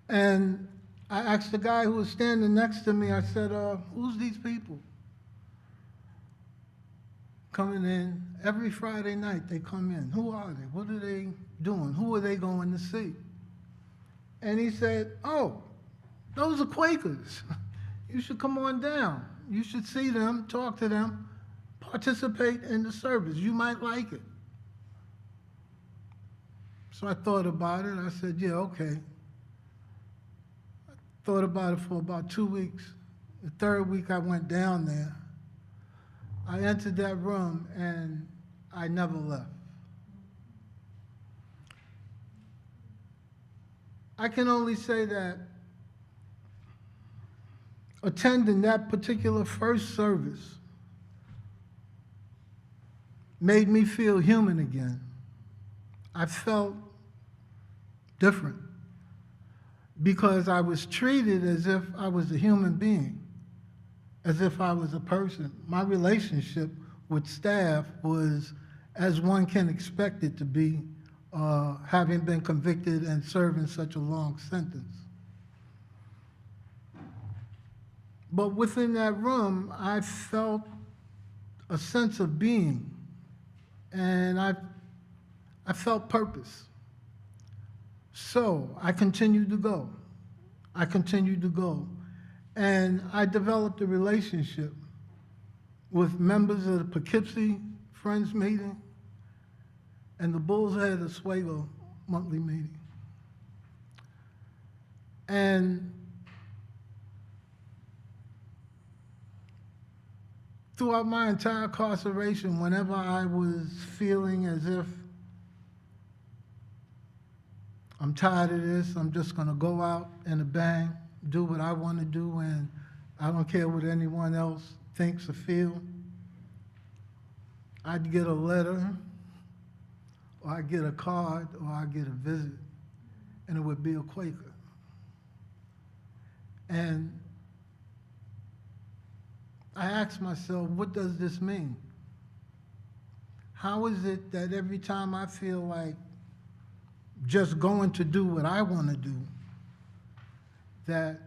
And I asked the guy who was standing next to me, I said, who's these people? Coming in every Friday night, they come in. Who are they? What are they doing? Who are they going to see? And he said, oh, those are Quakers. You should come on down. You should see them, talk to them, participate in the service. You might like it. So I thought about it. I said, yeah, okay. I thought about it for about 2 weeks. The third week I went down there. I entered that room and I never left. I can only say that attending that particular first service made me feel human again. I felt different because I was treated as if I was a human being, as if I was a person. My relationship with staff was as one can expect it to be, having been convicted and serving such a long sentence. But within that room, I felt a sense of being, and I felt purpose. So I continued to go. I continued to go. And I developed a relationship with members of the Poughkeepsie Friends Meeting and the Bulls Head-Oswego monthly meeting. And throughout my entire incarceration, whenever I was feeling as if I'm tired of this, I'm just gonna go out in a bang, do what I want to do, and I don't care what anyone else thinks or feels, I'd get a letter, or I'd get a card, or I'd get a visit, and it would be a Quaker. And I asked myself, what does this mean? How is it that every time I feel like just going to do what I want to do, that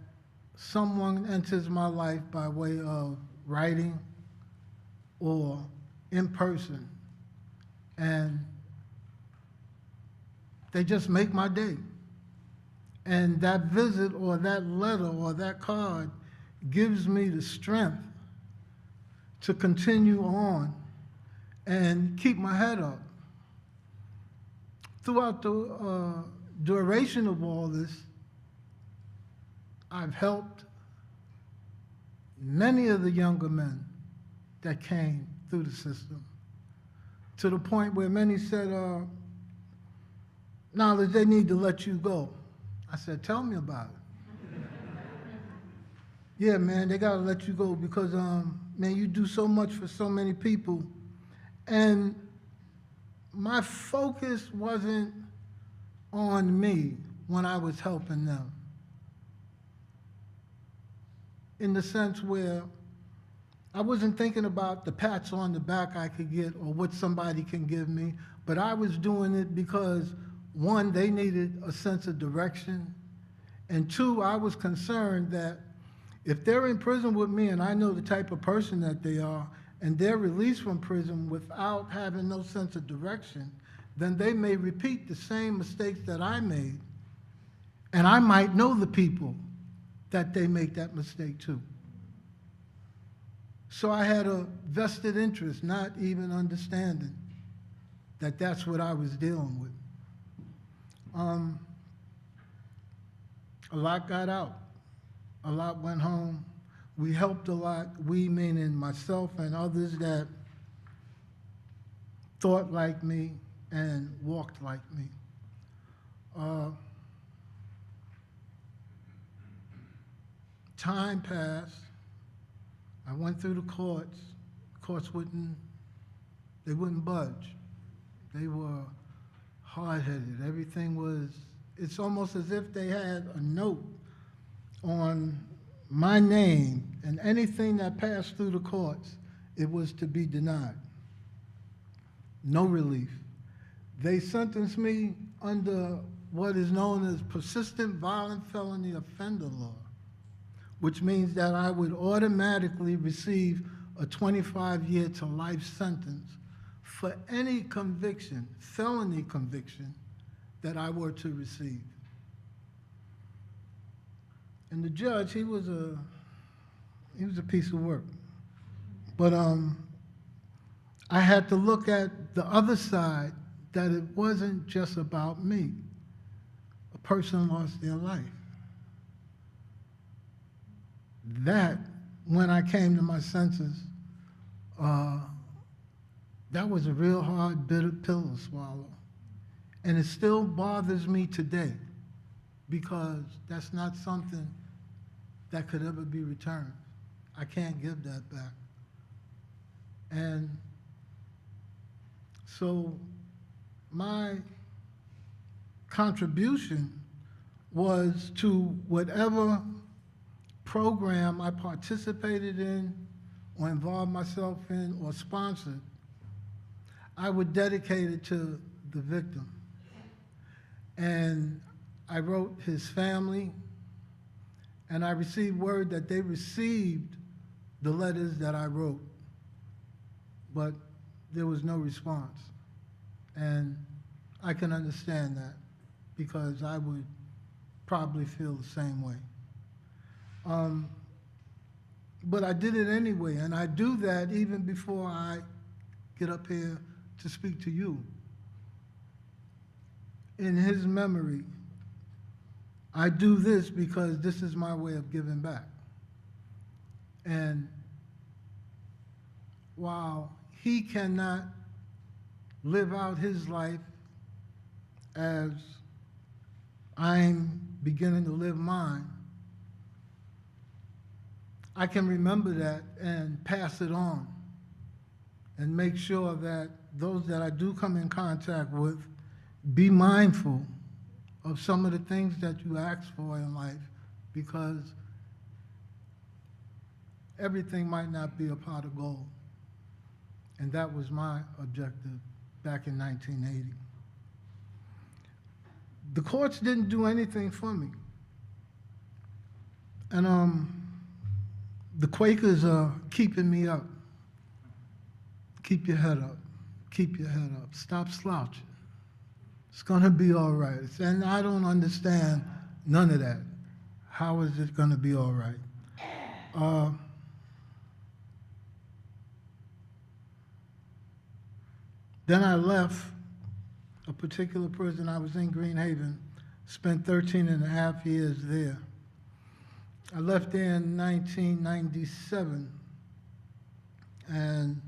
someone enters my life by way of writing or in person, and they just make my day. And that visit or that letter or that card gives me the strength to continue on and keep my head up. Throughout the duration of all this, I've helped many of the younger men that came through the system, to the point where many said, knowledge, they need to let you go. I said, tell me about it. Yeah, man, they gotta let you go because, man, you do so much for so many people. And my focus wasn't on me when I was helping them, in the sense where I wasn't thinking about the pats on the back I could get or what somebody can give me, but I was doing it because, one, they needed a sense of direction, and two, I was concerned that if they're in prison with me and I know the type of person that they are, and they're released from prison without having no sense of direction, then they may repeat the same mistakes that I made, and I might know the people that they make that mistake to. So I had a vested interest, not even understanding that that's what I was dealing with. A lot got out. A lot went home. We helped a lot, we meaning myself and others that thought like me and walked like me. Time passed. I went through the courts. Courts wouldn't budge. They were hard-headed. Everything was, it's almost as if they had a note on my name, and anything that passed through the courts, it was to be denied. No relief. They sentenced me under what is known as persistent violent felony offender law, which means that I would automatically receive a 25-year to life sentence for any conviction, felony conviction, that I were to receive. And the judge, he was a piece of work. But I had to look at the other side, that it wasn't just about me. A person lost their life. That, when I came to my senses, that was a real hard, bitter pill to swallow. And it still bothers me today, because that's not something that could ever be returned. I can't give that back. And so my contribution was to whatever program I participated in or involved myself in or sponsored, I would dedicate it to the victim. And I wrote his family, and I received word that they received the letters that I wrote, but there was no response. And I can understand that, because I would probably feel the same way. But I did it anyway, and I do that even before I get up here to speak to you. In his memory, I do this because this is my way of giving back. And while he cannot live out his life as I'm beginning to live mine, I can remember that and pass it on and make sure that those that I do come in contact with be mindful of some of the things that you ask for in life, because everything might not be a pot of gold. And that was my objective back in 1980. The courts didn't do anything for me. And the Quakers are keeping me up. Keep your head up. Keep your head up. Stop slouching. It's gonna be all right. And I don't understand none of that. How is it gonna be all right? Then I left a particular prison. I was in Green Haven, spent 13 and a half years there. I left there in 1997, and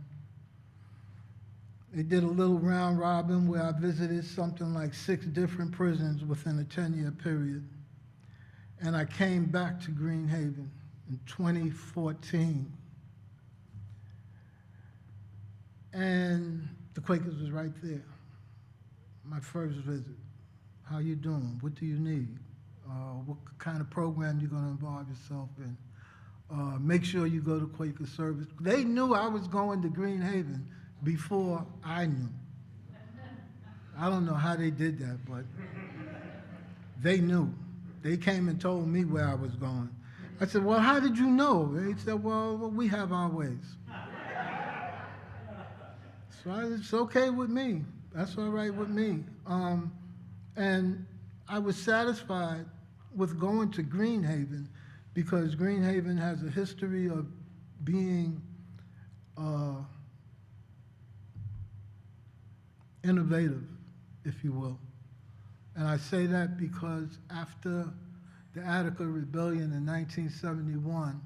they did a little round robin where I visited something like 6 different prisons within a 10-year period. And I came back to Green Haven in 2014. And the Quakers was right there. My first visit. How you doing? What do you need? What kind of program you're going to involve yourself in? Make sure you go to Quaker service. They knew I was going to Green Haven before I knew. I don't know how they did that, but they knew. They came and told me where I was going. I said, well, how did you know? They said, well, we have our ways. So it's okay with me. That's all right with me. And I was satisfied with going to Green Haven, because Green Haven has a history of being innovative, if you will. And I say that because after the Attica Rebellion in 1971,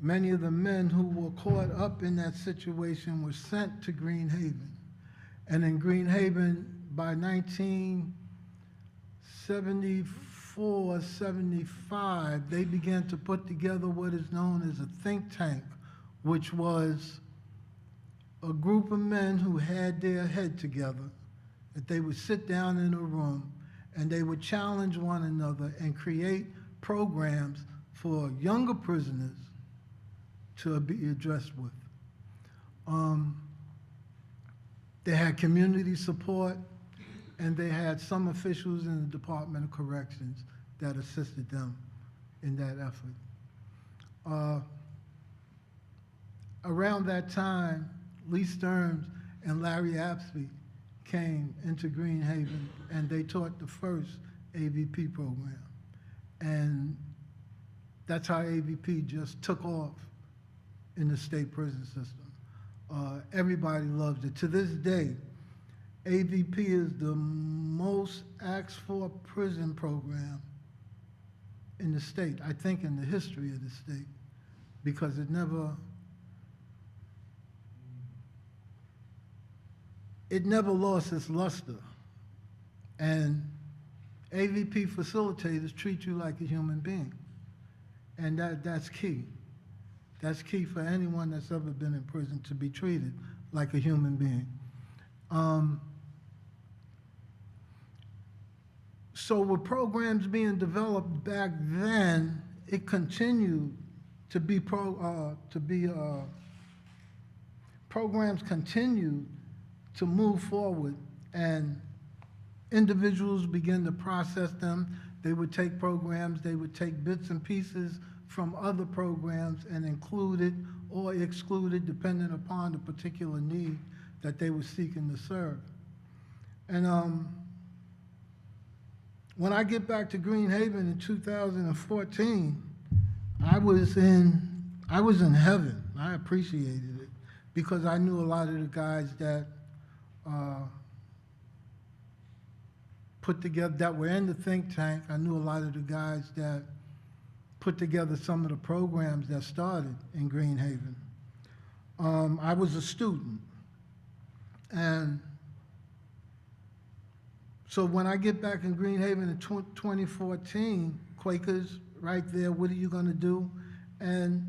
many of the men who were caught up in that situation were sent to Green Haven. And in Green Haven, by 1974, 75, they began to put together what is known as a think tank, which was a group of men who had their head together, that they would sit down in a room and they would challenge one another and create programs for younger prisoners to be addressed with. They had community support, and they had some officials in the Department of Corrections that assisted them in that effort. Around that time, Lee Stearns and Larry Apsby came into Green Haven, and they taught the first AVP program. And that's how AVP just took off in the state prison system. Everybody loves it. To this day, AVP is the most asked for prison program in the state, I think in the history of the state, because it never lost its luster. And AVP facilitators treat you like a human being. And that's key. That's key for anyone that's ever been in prison, to be treated like a human being. So with programs being developed back then, it continued to be, programs continued to move forward, and individuals began to process them. They would take programs, they would take bits and pieces from other programs and include it or exclude it depending upon the particular need that they were seeking to serve. And when I get back to Green Haven in 2014, I was in heaven. I appreciated it because I knew a lot of the guys that put together, that were in the think tank. I knew a lot of the guys that put together some of the programs that started in Green Haven. I was a student. And so when I get back in Green Haven in 2014, Quakers right there, what are you gonna do? And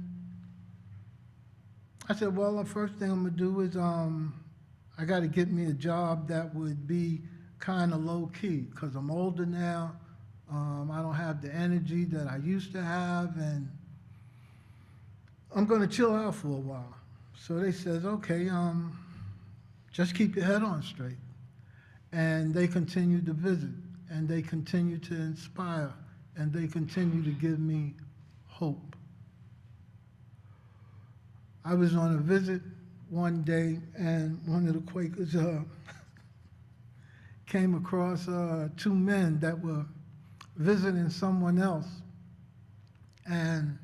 I said, well, the first thing I'm gonna do is I gotta get me a job that would be kind of low key, because I'm older now. I don't have the energy that I used to have, and I'm gonna chill out for a while. So they says, okay, just keep your head on straight. And they continued to visit, and they continued to inspire, and they continued to give me hope. I was on a visit one day, and one of the Quakers came across two men that were visiting someone else, and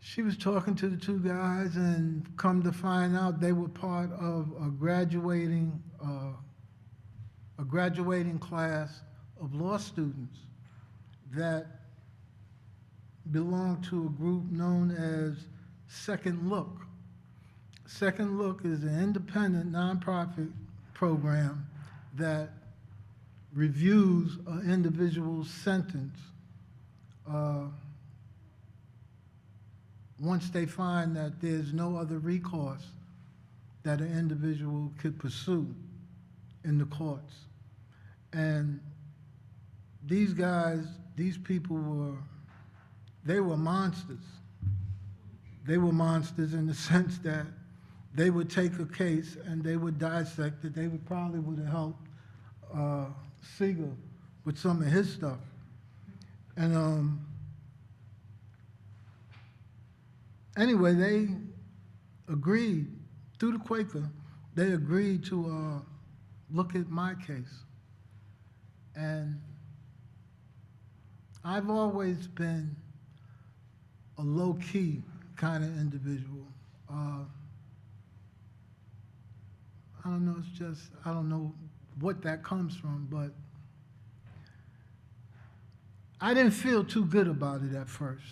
she was talking to the two guys, and come to find out they were part of a graduating class of law students that belonged to a group known as Second Look. Second Look is an independent nonprofit program that reviews an individual's sentence once they find that there's no other recourse that an individual could pursue in the courts. And these guys, these people they were monsters. They were monsters in the sense that they would take a case and they would dissect it. They would probably have helped Seeger with some of his stuff. And anyway, they agreed, through the Quaker, they agreed to look at my case. And I've always been a low-key kind of individual. I don't know, it's just, I don't know what that comes from, but I didn't feel too good about it at first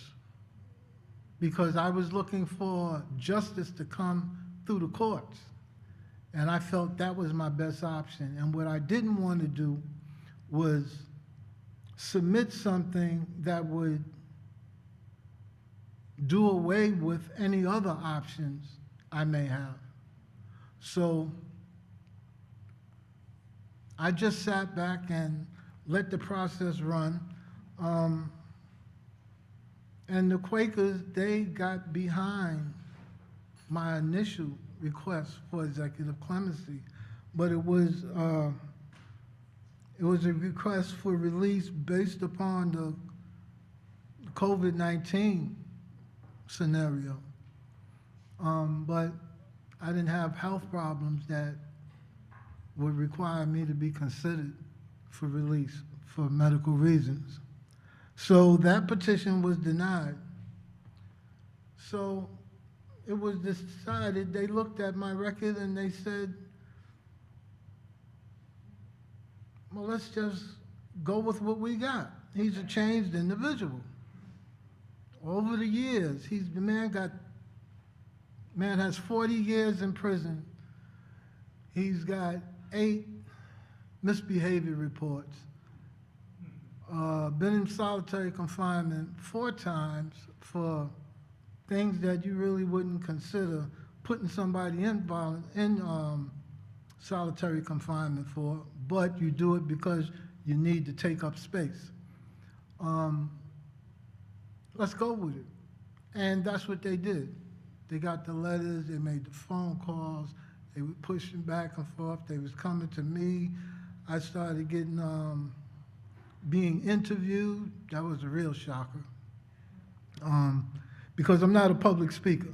because I was looking for justice to come through the courts. And I felt that was my best option. And what I didn't want to do was submit something that would do away with any other options I may have. So I just sat back and let the process run. And the Quakers, they got behind my initial request for executive clemency, but it was a request for release based upon the COVID-19 scenario. But I didn't have health problems that would require me to be considered for release for medical reasons. So that petition was denied. So it was decided, they looked at my record and they said, well, let's just go with what we got. He's a changed individual. Over the years, the man has 40 years in prison. He's got 8 misbehavior reports. Been in solitary confinement 4 times for things that you really wouldn't consider putting somebody in solitary confinement for, but you do it because you need to take up space. Let's go with it. And that's what they did. They got the letters, they made the phone calls, they were pushing back and forth, they was coming to me. I started getting, being interviewed. That was a real shocker. Because I'm not a public speaker.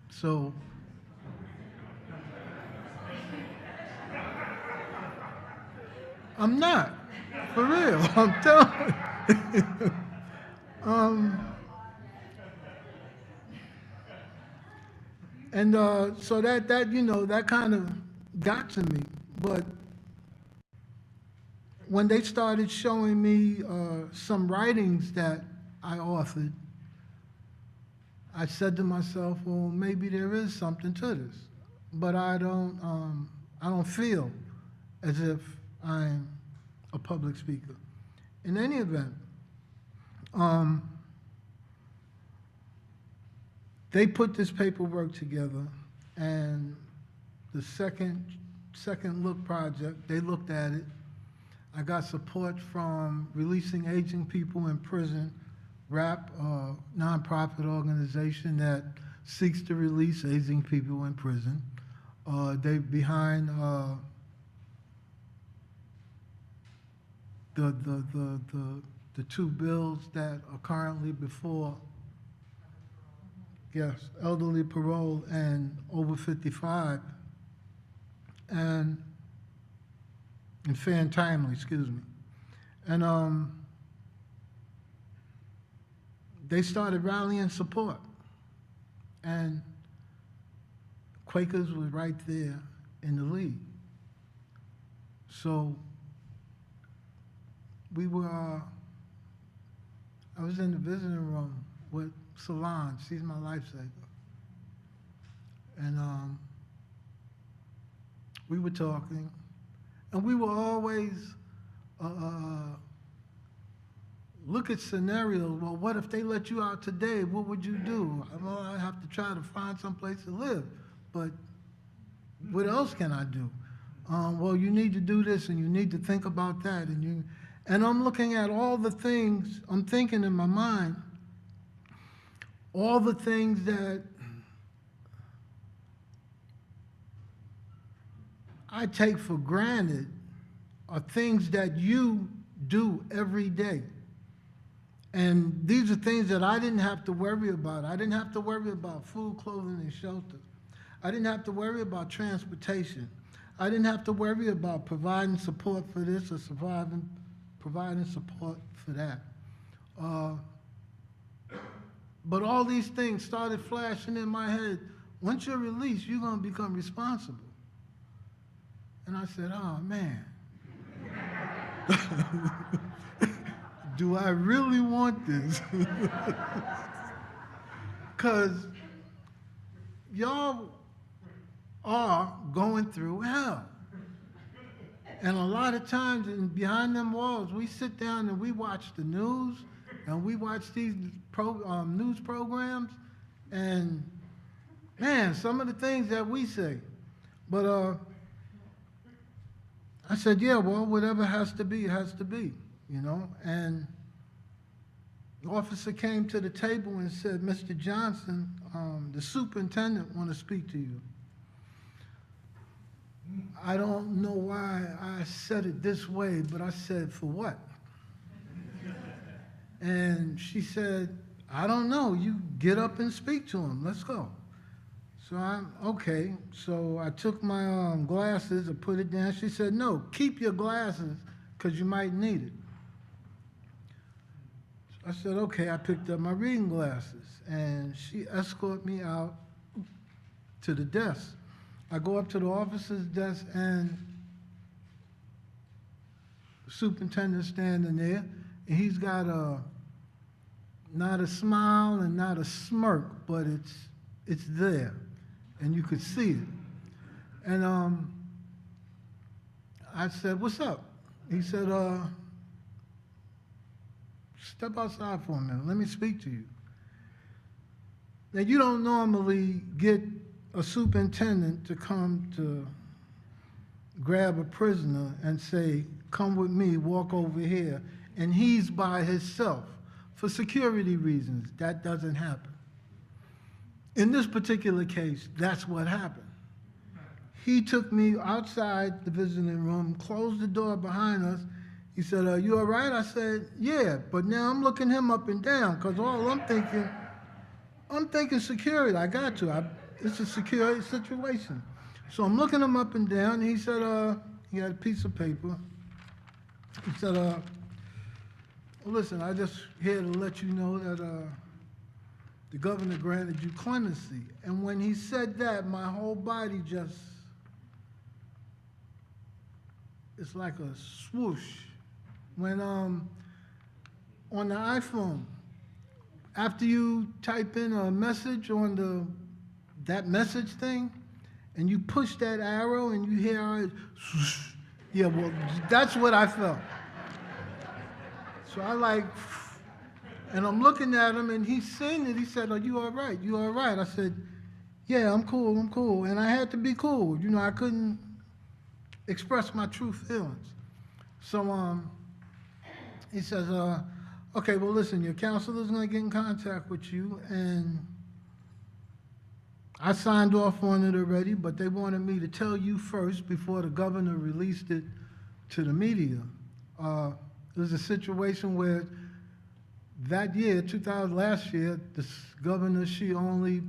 So, I'm not, for real, I'm telling you. So that you know, that kind of got to me. But when they started showing me some writings that I authored, I said to myself, well, maybe there is something to this, but I don't feel as if I'm a public speaker. In any event, they put this paperwork together, and the second look project, they looked at it. I got support from Releasing Aging People in Prison, RAP, a nonprofit organization that seeks to release aging people in prison. They behind the 2 bills that are currently before, yes, elderly parole and over 55, and fair and timely, excuse me. And they started rallying support. And Quakers was right there in the lead. So we were, I was in the visiting room with Solange, she's my lifesaver. And we were talking, and we were always look at scenarios. Well, what if they let you out today? What would you do? Well, I have to try to find someplace to live, but what else can I do? Well, you need to do this, and you need to think about that, and I'm looking at all the things, I'm thinking in my mind, all the things that I take for granted are things that you do every day. And these are things that I didn't have to worry about. I didn't have to worry about food, clothing, and shelter. I didn't have to worry about transportation. I didn't have to worry about providing support for this or providing support for that. But all these things started flashing in my head. Once you're released, you're going to become responsible. And I said, oh, man. do I really want this? Because y'all are going through hell. And a lot of times behind them walls, we sit down and we watch the news and we watch these news programs, and man, some of the things that we say. But I said, yeah, well, whatever has to be, has to be, you know. And the officer came to the table and said, Mr. Johnson, the superintendent want to speak to you. I don't know why I said it this way, but I said, for what? And she said, I don't know. You get up and speak to him. Let's go. So I'm, okay. So I took my glasses and put it down. She said, no, keep your glasses because you might need it. So I said, okay. I picked up my reading glasses and she escorted me out to the desk. I go up to the officer's desk and the superintendent's standing there, and he's got not a smile and not a smirk, but it's there, and you could see it. And I said, what's up? He said, step outside for a minute, let me speak to you. Now, you don't normally get a superintendent to come to grab a prisoner and say, come with me, walk over here, and he's by himself. For security reasons, that doesn't happen. In this particular case, that's what happened. He took me outside the visiting room, closed the door behind us. He said, are you all right? I said, yeah, but now I'm looking him up and down because all I'm thinking security, I got to. It's a security situation. So I'm looking him up and down, and he said, he had a piece of paper. He said, well, listen, I just here to let you know that the governor granted you clemency. And when he said that, my whole body just, it's like a swoosh. When on the iPhone, after you type in a message on that message thing, and you push that arrow and you hear it, yeah, well, that's what I felt. So I like, and I'm looking at him and he's saying it. He said, are you all right? You all right? I said, yeah, I'm cool, I'm cool. And I had to be cool. You know, I couldn't express my true feelings. So he says, okay, well, listen, your counselor's gonna get in contact with you, and I signed off on it already, but they wanted me to tell you first before the governor released it to the media. It was a situation where that year, last year, the governor, she only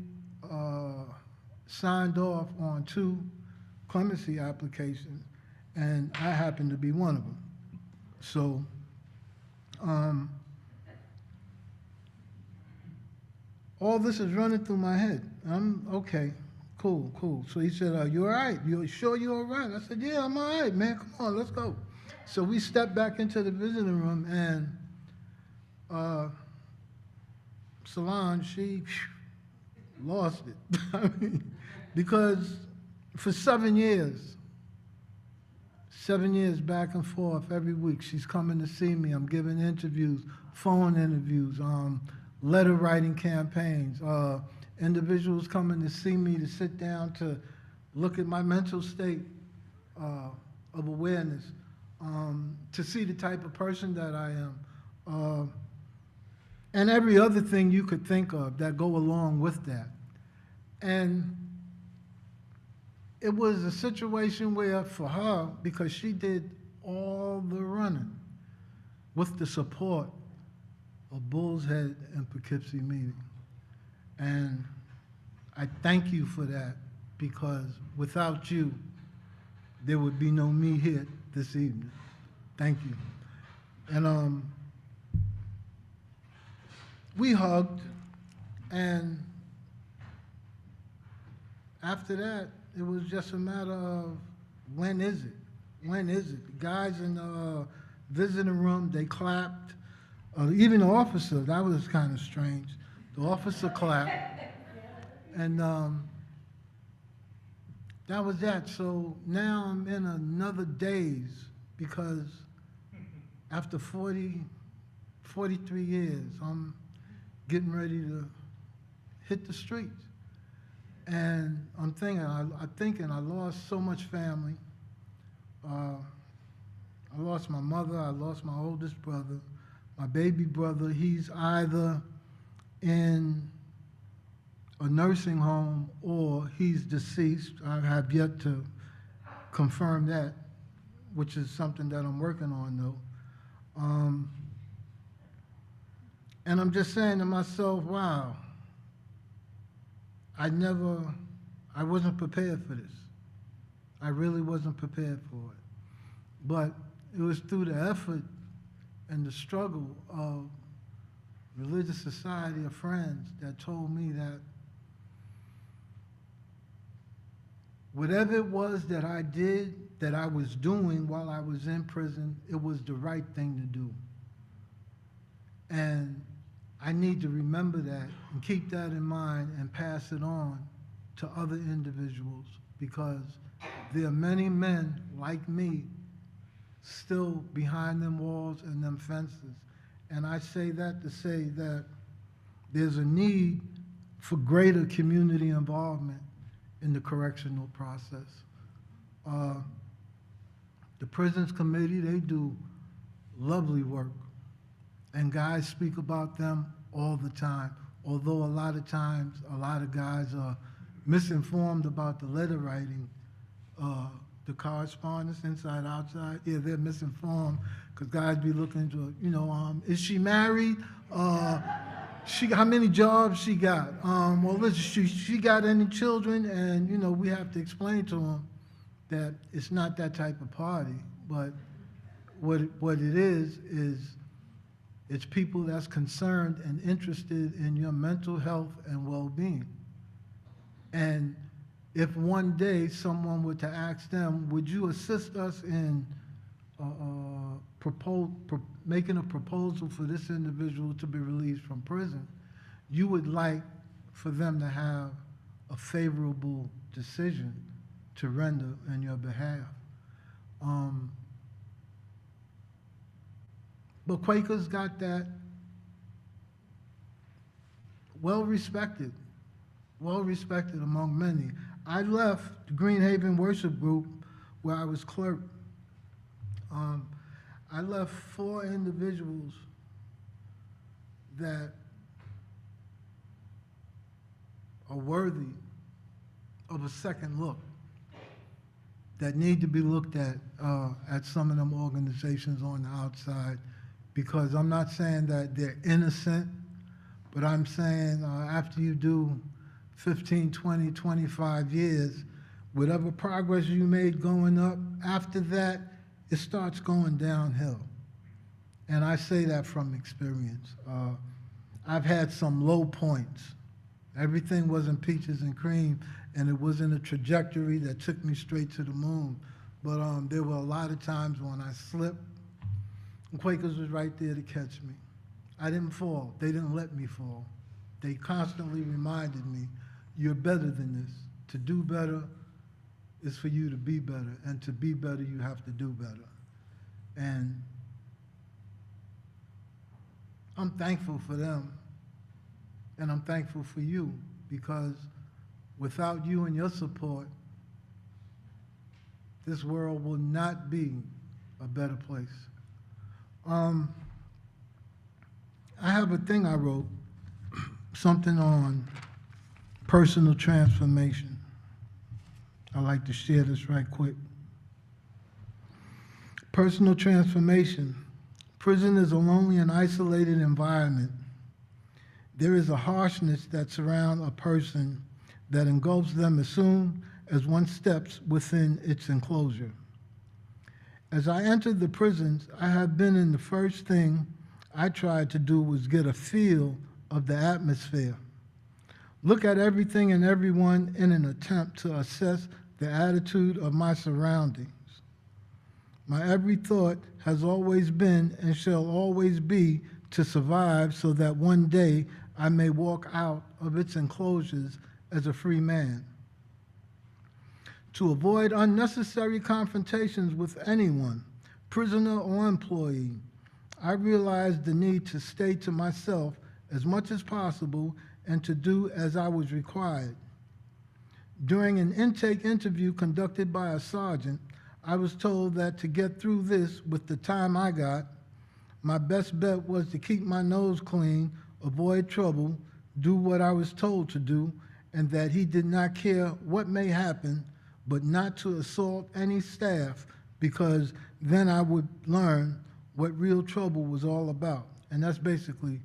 signed off on 2 clemency applications, and I happened to be one of them. So, all this is running through my head. I'm okay, cool, cool. So he said, you all right? You sure you're all right? I said, yeah, I'm all right, man. Come on, let's go. So we stepped back into the visiting room, and Solange, she lost it. I mean, because for 7 years back and forth every week, she's coming to see me. I'm giving interviews, phone interviews, letter writing campaigns, individuals coming to see me to sit down to look at my mental state of awareness, to see the type of person that I am, and every other thing you could think of that go along with that. And it was a situation where for her, because she did all the running with the support of Bulls Head and Poughkeepsie Meeting. And I thank you for that, because without you, there would be no me here this evening. Thank you. And we hugged, and after that, it was just a matter of when is it? When is it? The guys in the visiting room, they clapped. Even the officer, that was kind of strange. The officer clapped, and that was that. So now I'm in another daze because after 43 years, I'm getting ready to hit the streets. And I'm thinking, I lost so much family. I lost my mother, I lost my oldest brother. My baby brother, he's either in a nursing home or he's deceased. I have yet to confirm that, which is something that I'm working on though. And I'm just saying to myself, wow, I wasn't prepared for this. I really wasn't prepared for it. But it was through the effort and the struggle of religious society of friends that told me that whatever it was that I did, that I was doing while I was in prison, it was the right thing to do. And I need to remember that and keep that in mind and pass it on to other individuals, because there are many men like me still behind them walls and them fences. And I say that to say that there's a need for greater community involvement in the correctional process. The Prisons Committee, they do lovely work. And guys speak about them all the time. Although a lot of times, a lot of guys are misinformed about the letter writing, the correspondence, inside, outside. Yeah, they're misinformed because guys be looking to, is she married? How many jobs she got? Well, listen, she got any children? And, we have to explain to them that it's not that type of party. But what it is it's people that's concerned and interested in your mental health and well-being. And if one day someone were to ask them, would you assist us in making a proposal for this individual to be released from prison, you would like for them to have a favorable decision to render in your behalf. But Quakers got that well respected among many. I left the Green Haven Worship Group where I was clerk. I left 4 individuals that are worthy of a second look, that need to be looked at some of them organizations on the outside, because I'm not saying that they're innocent, but I'm saying after you do 15, 20, 25 years, whatever progress you made going up, after that, it starts going downhill. And I say that from experience. I've had some low points. Everything wasn't peaches and cream, and it wasn't a trajectory that took me straight to the moon. But there were a lot of times when I slipped, and Quakers was right there to catch me. I didn't fall. They didn't let me fall. They constantly reminded me, you're better than this. To do better is for you to be better, and to be better, you have to do better. And I'm thankful for them, and I'm thankful for you, because without you and your support, this world will not be a better place. I have a thing I wrote, something on personal transformation. I'd like to share this right quick. Personal transformation. Prison is a lonely and isolated environment. There is a harshness that surrounds a person that engulfs them as soon as one steps within its enclosure. As I entered the prisons I have been in, the first thing I tried to do was get a feel of the atmosphere. Look at everything and everyone in an attempt to assess the attitude of my surroundings. My every thought has always been and shall always be to survive so that one day I may walk out of its enclosures as a free man. To avoid unnecessary confrontations with anyone, prisoner or employee, I realized the need to stay to myself as much as possible and to do as I was required. During an intake interview conducted by a sergeant, I was told that to get through this with the time I got, my best bet was to keep my nose clean, avoid trouble, do what I was told to do, and that he did not care what may happen, but not to assault any staff, because then I would learn what real trouble was all about. And that's basically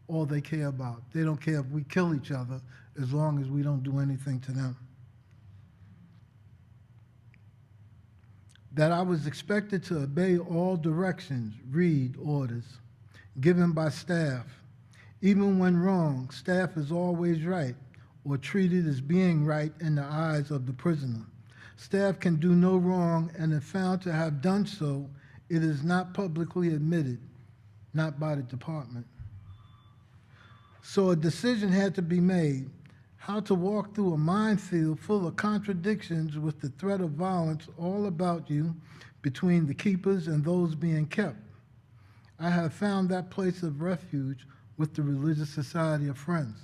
all they care about. They don't care if we kill each other as long as we don't do anything to them. That I was expected to obey all directions, read orders given by staff. Even when wrong, staff is always right or treated as being right in the eyes of the prisoner. Staff can do no wrong, and if found to have done so, it is not publicly admitted, not by the department. So a decision had to be made, how to walk through a minefield full of contradictions with the threat of violence all about you between the keepers and those being kept. I have found that place of refuge with the Religious Society of Friends.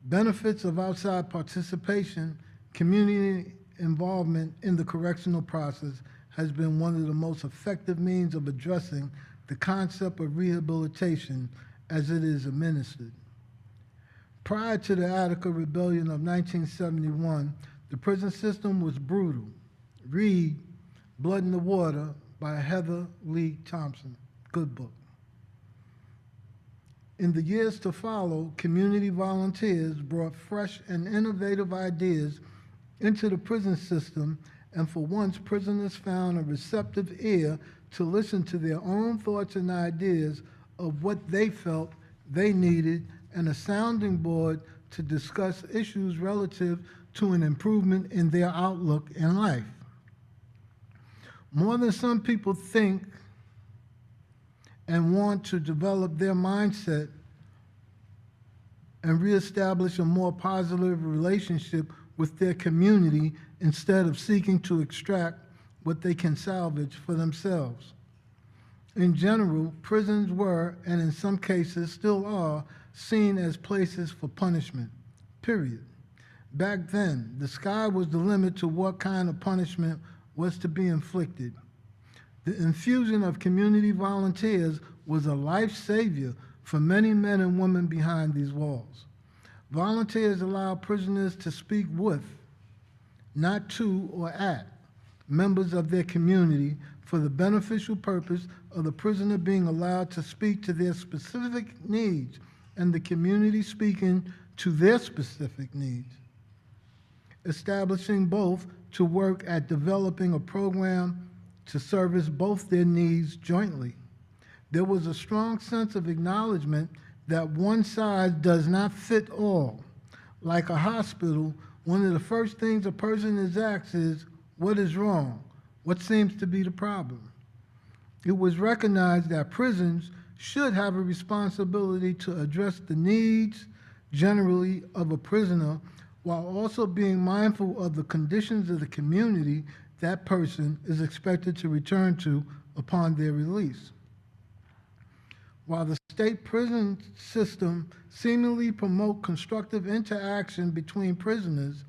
Benefits of outside participation, community involvement in the correctional process has been one of the most effective means of addressing the concept of rehabilitation as it is administered. Prior to the Attica Rebellion of 1971, the prison system was brutal. Read Blood in the Water by Heather Lee Thompson, good book. In the years to follow, community volunteers brought fresh and innovative ideas into the prison system, and for once, prisoners found a receptive ear to listen to their own thoughts and ideas of what they felt they needed, and a sounding board to discuss issues relative to an improvement in their outlook in life. More than some people think and want to develop their mindset and reestablish a more positive relationship with their community instead of seeking to extract what they can salvage for themselves. In general, prisons were, and in some cases still are, seen as places for punishment, period. Back then, the sky was the limit to what kind of punishment was to be inflicted. The infusion of community volunteers was a life savior for many men and women behind these walls. Volunteers allow prisoners to speak with, not to or at, members of their community for the beneficial purpose of the prisoner being allowed to speak to their specific needs and the community speaking to their specific needs. Establishing both to work at developing a program to service both their needs jointly. There was a strong sense of acknowledgement that one size does not fit all. Like a hospital, one of the first things a person is asked is, what is wrong? What seems to be the problem? It was recognized that prisons should have a responsibility to address the needs generally of a prisoner while also being mindful of the conditions of the community that person is expected to return to upon their release. While the state prison system seemingly promotes constructive interaction between prisoners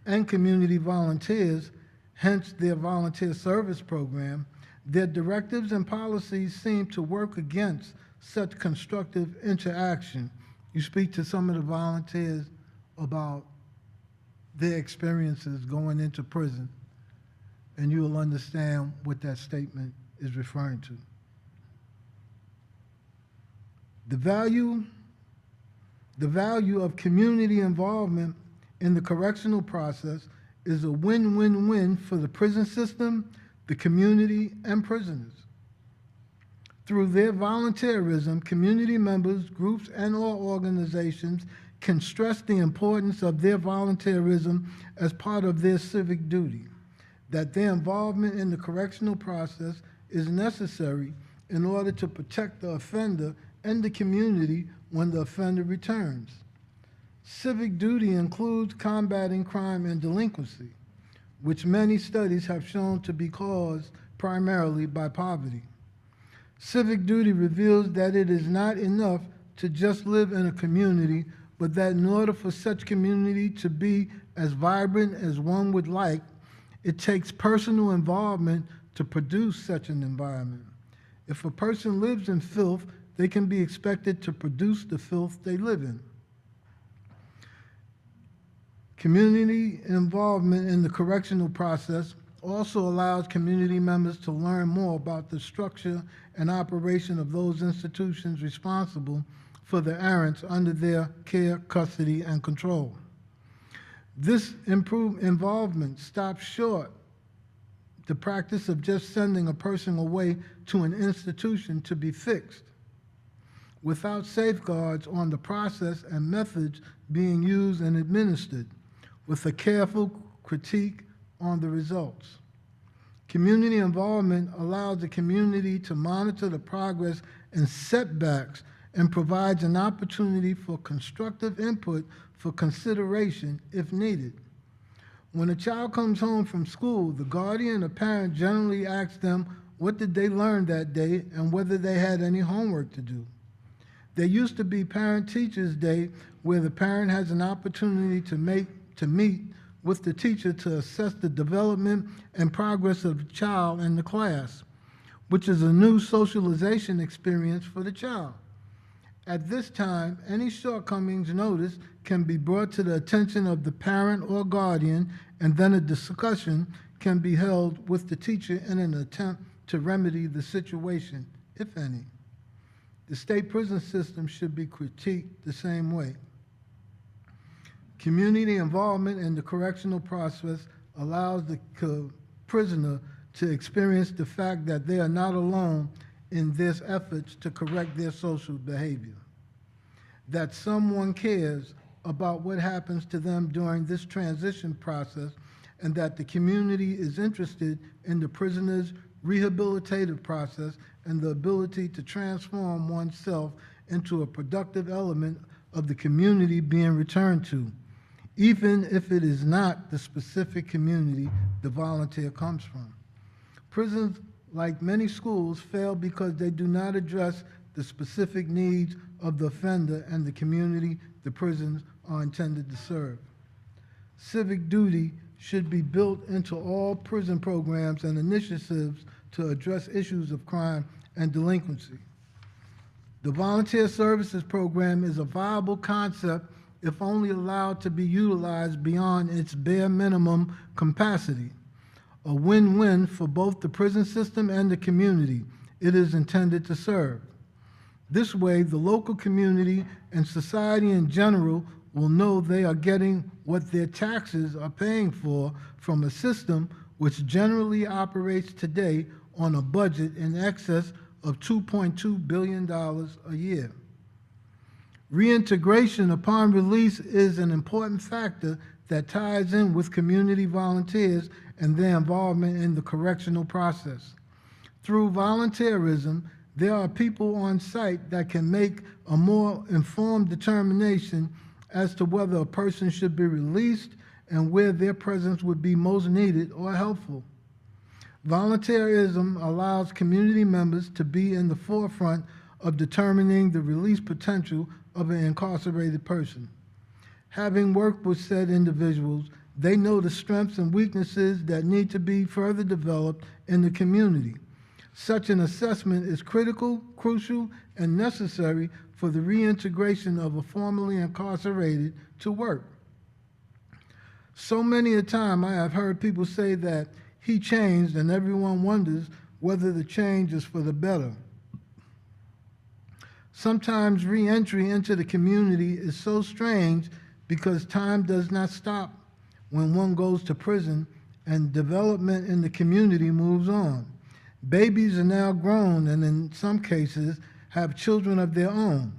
and community volunteers, hence their volunteer service program, their directives and policies seem to work against such constructive interaction. You speak to some of the volunteers about their experiences going into prison, and you will understand what that statement is referring to. The value of community involvement in the correctional process is a win-win-win for the prison system, the community, and prisoners. Through their volunteerism, community members, groups, and/or organizations can stress the importance of their volunteerism as part of their civic duty, that their involvement in the correctional process is necessary in order to protect the offender and the community when the offender returns. Civic duty includes combating crime and delinquency, which many studies have shown to be caused primarily by poverty. Civic duty reveals that it is not enough to just live in a community, but that in order for such community to be as vibrant as one would like, it takes personal involvement to produce such an environment. If a person lives in filth, they can be expected to produce the filth they live in. Community involvement in the correctional process also allows community members to learn more about the structure and operation of those institutions responsible for the errants under their care, custody, and control. This improved involvement stops short the practice of just sending a person away to an institution to be fixed, without safeguards on the process and methods being used and administered, with a careful critique on the results. Community involvement allows the community to monitor the progress and setbacks and provides an opportunity for constructive input for consideration if needed. When a child comes home from school, the guardian or parent generally asks them what did they learn that day and whether they had any homework to do. There used to be Parent-Teachers Day, where the parent has an opportunity to meet with the teacher to assess the development and progress of the child in the class, which is a new socialization experience for the child. At this time, any shortcomings noticed can be brought to the attention of the parent or guardian, and then a discussion can be held with the teacher in an attempt to remedy the situation, if any. The state prison system should be critiqued the same way. Community involvement in the correctional process allows the prisoner to experience the fact that they are not alone in their efforts to correct their social behavior, that someone cares about what happens to them during this transition process, and that the community is interested in the prisoner's rehabilitative process and the ability to transform oneself into a productive element of the community being returned to, even if it is not the specific community the volunteer comes from. Prisons, like many schools, fail because they do not address the specific needs of the offender and the community the prisons are intended to serve. Civic duty should be built into all prison programs and initiatives to address issues of crime and delinquency. The Volunteer Services Program is a viable concept if only allowed to be utilized beyond its bare minimum capacity. A win-win for both the prison system and the community it is intended to serve. This way, the local community and society in general will know they are getting what their taxes are paying for from a system which generally operates today on a budget in excess of $2.2 billion a year. Reintegration upon release is an important factor that ties in with community volunteers and their involvement in the correctional process. Through volunteerism, there are people on site that can make a more informed determination as to whether a person should be released and where their presence would be most needed or helpful. Volunteerism allows community members to be in the forefront of determining the release potential of an incarcerated person. Having worked with said individuals, they know the strengths and weaknesses that need to be further developed in the community. Such an assessment is critical, crucial, and necessary for the reintegration of a formerly incarcerated to work. So many a time I have heard people say that he changed, and everyone wonders whether the change is for the better. Sometimes re-entry into the community is so strange because time does not stop when one goes to prison and development in the community moves on. Babies are now grown and in some cases have children of their own.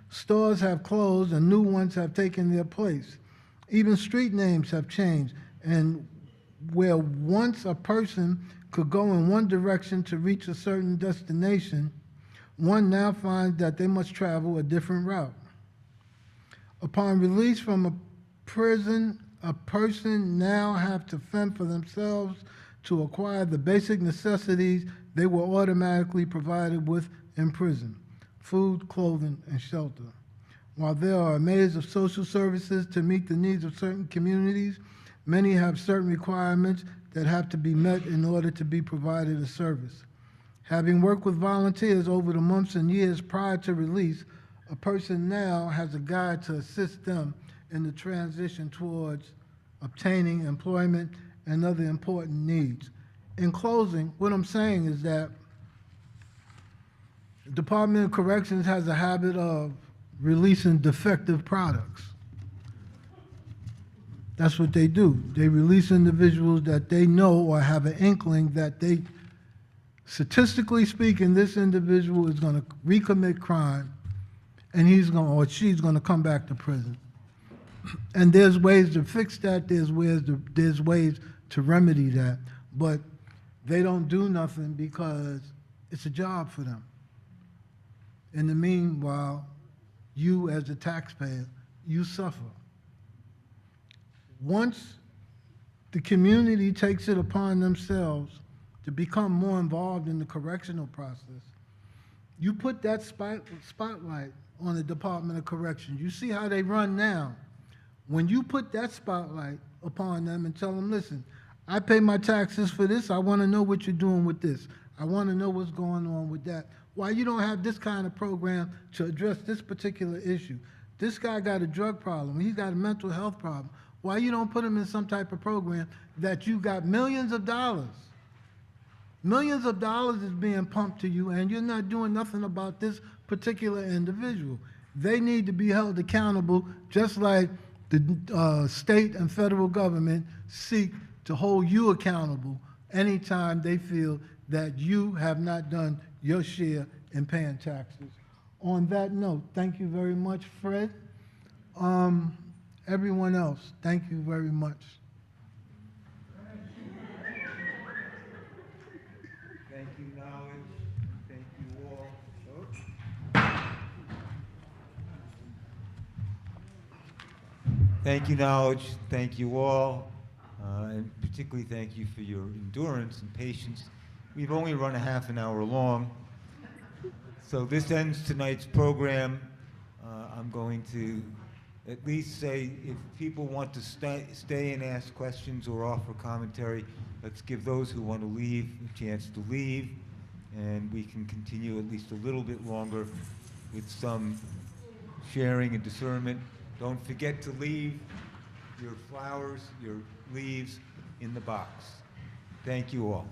Stores have closed and new ones have taken their place. Even street names have changed, and where once a person could go in one direction to reach a certain destination, one now finds that they must travel a different route. Upon release from a prison, a person now have to fend for themselves to acquire the basic necessities they were automatically provided with in prison: food, clothing, and shelter. While there are a maze of social services to meet the needs of certain communities, many have certain requirements that have to be met in order to be provided a service. Having worked with volunteers over the months and years prior to release, a person now has a guide to assist them in the transition towards obtaining employment and other important needs. In closing, what I'm saying is that the Department of Corrections has a habit of releasing defective products. That's what they do. They release individuals that they know or have an inkling that they, statistically speaking, this individual is going to recommit crime and he's going or she's going to come back to prison. And there's ways to fix that, there's ways to remedy that, but they don't do nothing because it's a job for them. In the meanwhile, you as a taxpayer, you suffer. Once the community takes it upon themselves to become more involved in the correctional process, you put that spotlight on the Department of Corrections. You see how they run now. When you put that spotlight upon them and tell them, listen, I pay my taxes for this, I want to know what you're doing with this. I want to know what's going on with that. Why you don't have this kind of program to address this particular issue? This guy got a drug problem, he's got a mental health problem. Why you don't put him in some type of program that you got millions of dollars? Millions of dollars is being pumped to you and you're not doing nothing about this particular individual. They need to be held accountable just like the state and federal government seek to hold you accountable anytime they feel that you have not done your share in paying taxes. On that note, thank you very much, Fred. Everyone else, thank you very much. Thank you, Knowledge. Thank you all. Thank you, Knowledge. Thank you all. And particularly thank you for your endurance and patience. We've only run a half an hour long. So this ends tonight's program. I'm going to at least say if people want to stay and ask questions or offer commentary, let's give those who want to leave a chance to leave, and we can continue at least a little bit longer with some sharing and discernment. Don't forget to leave your flowers, your leaves in the box. Thank you all.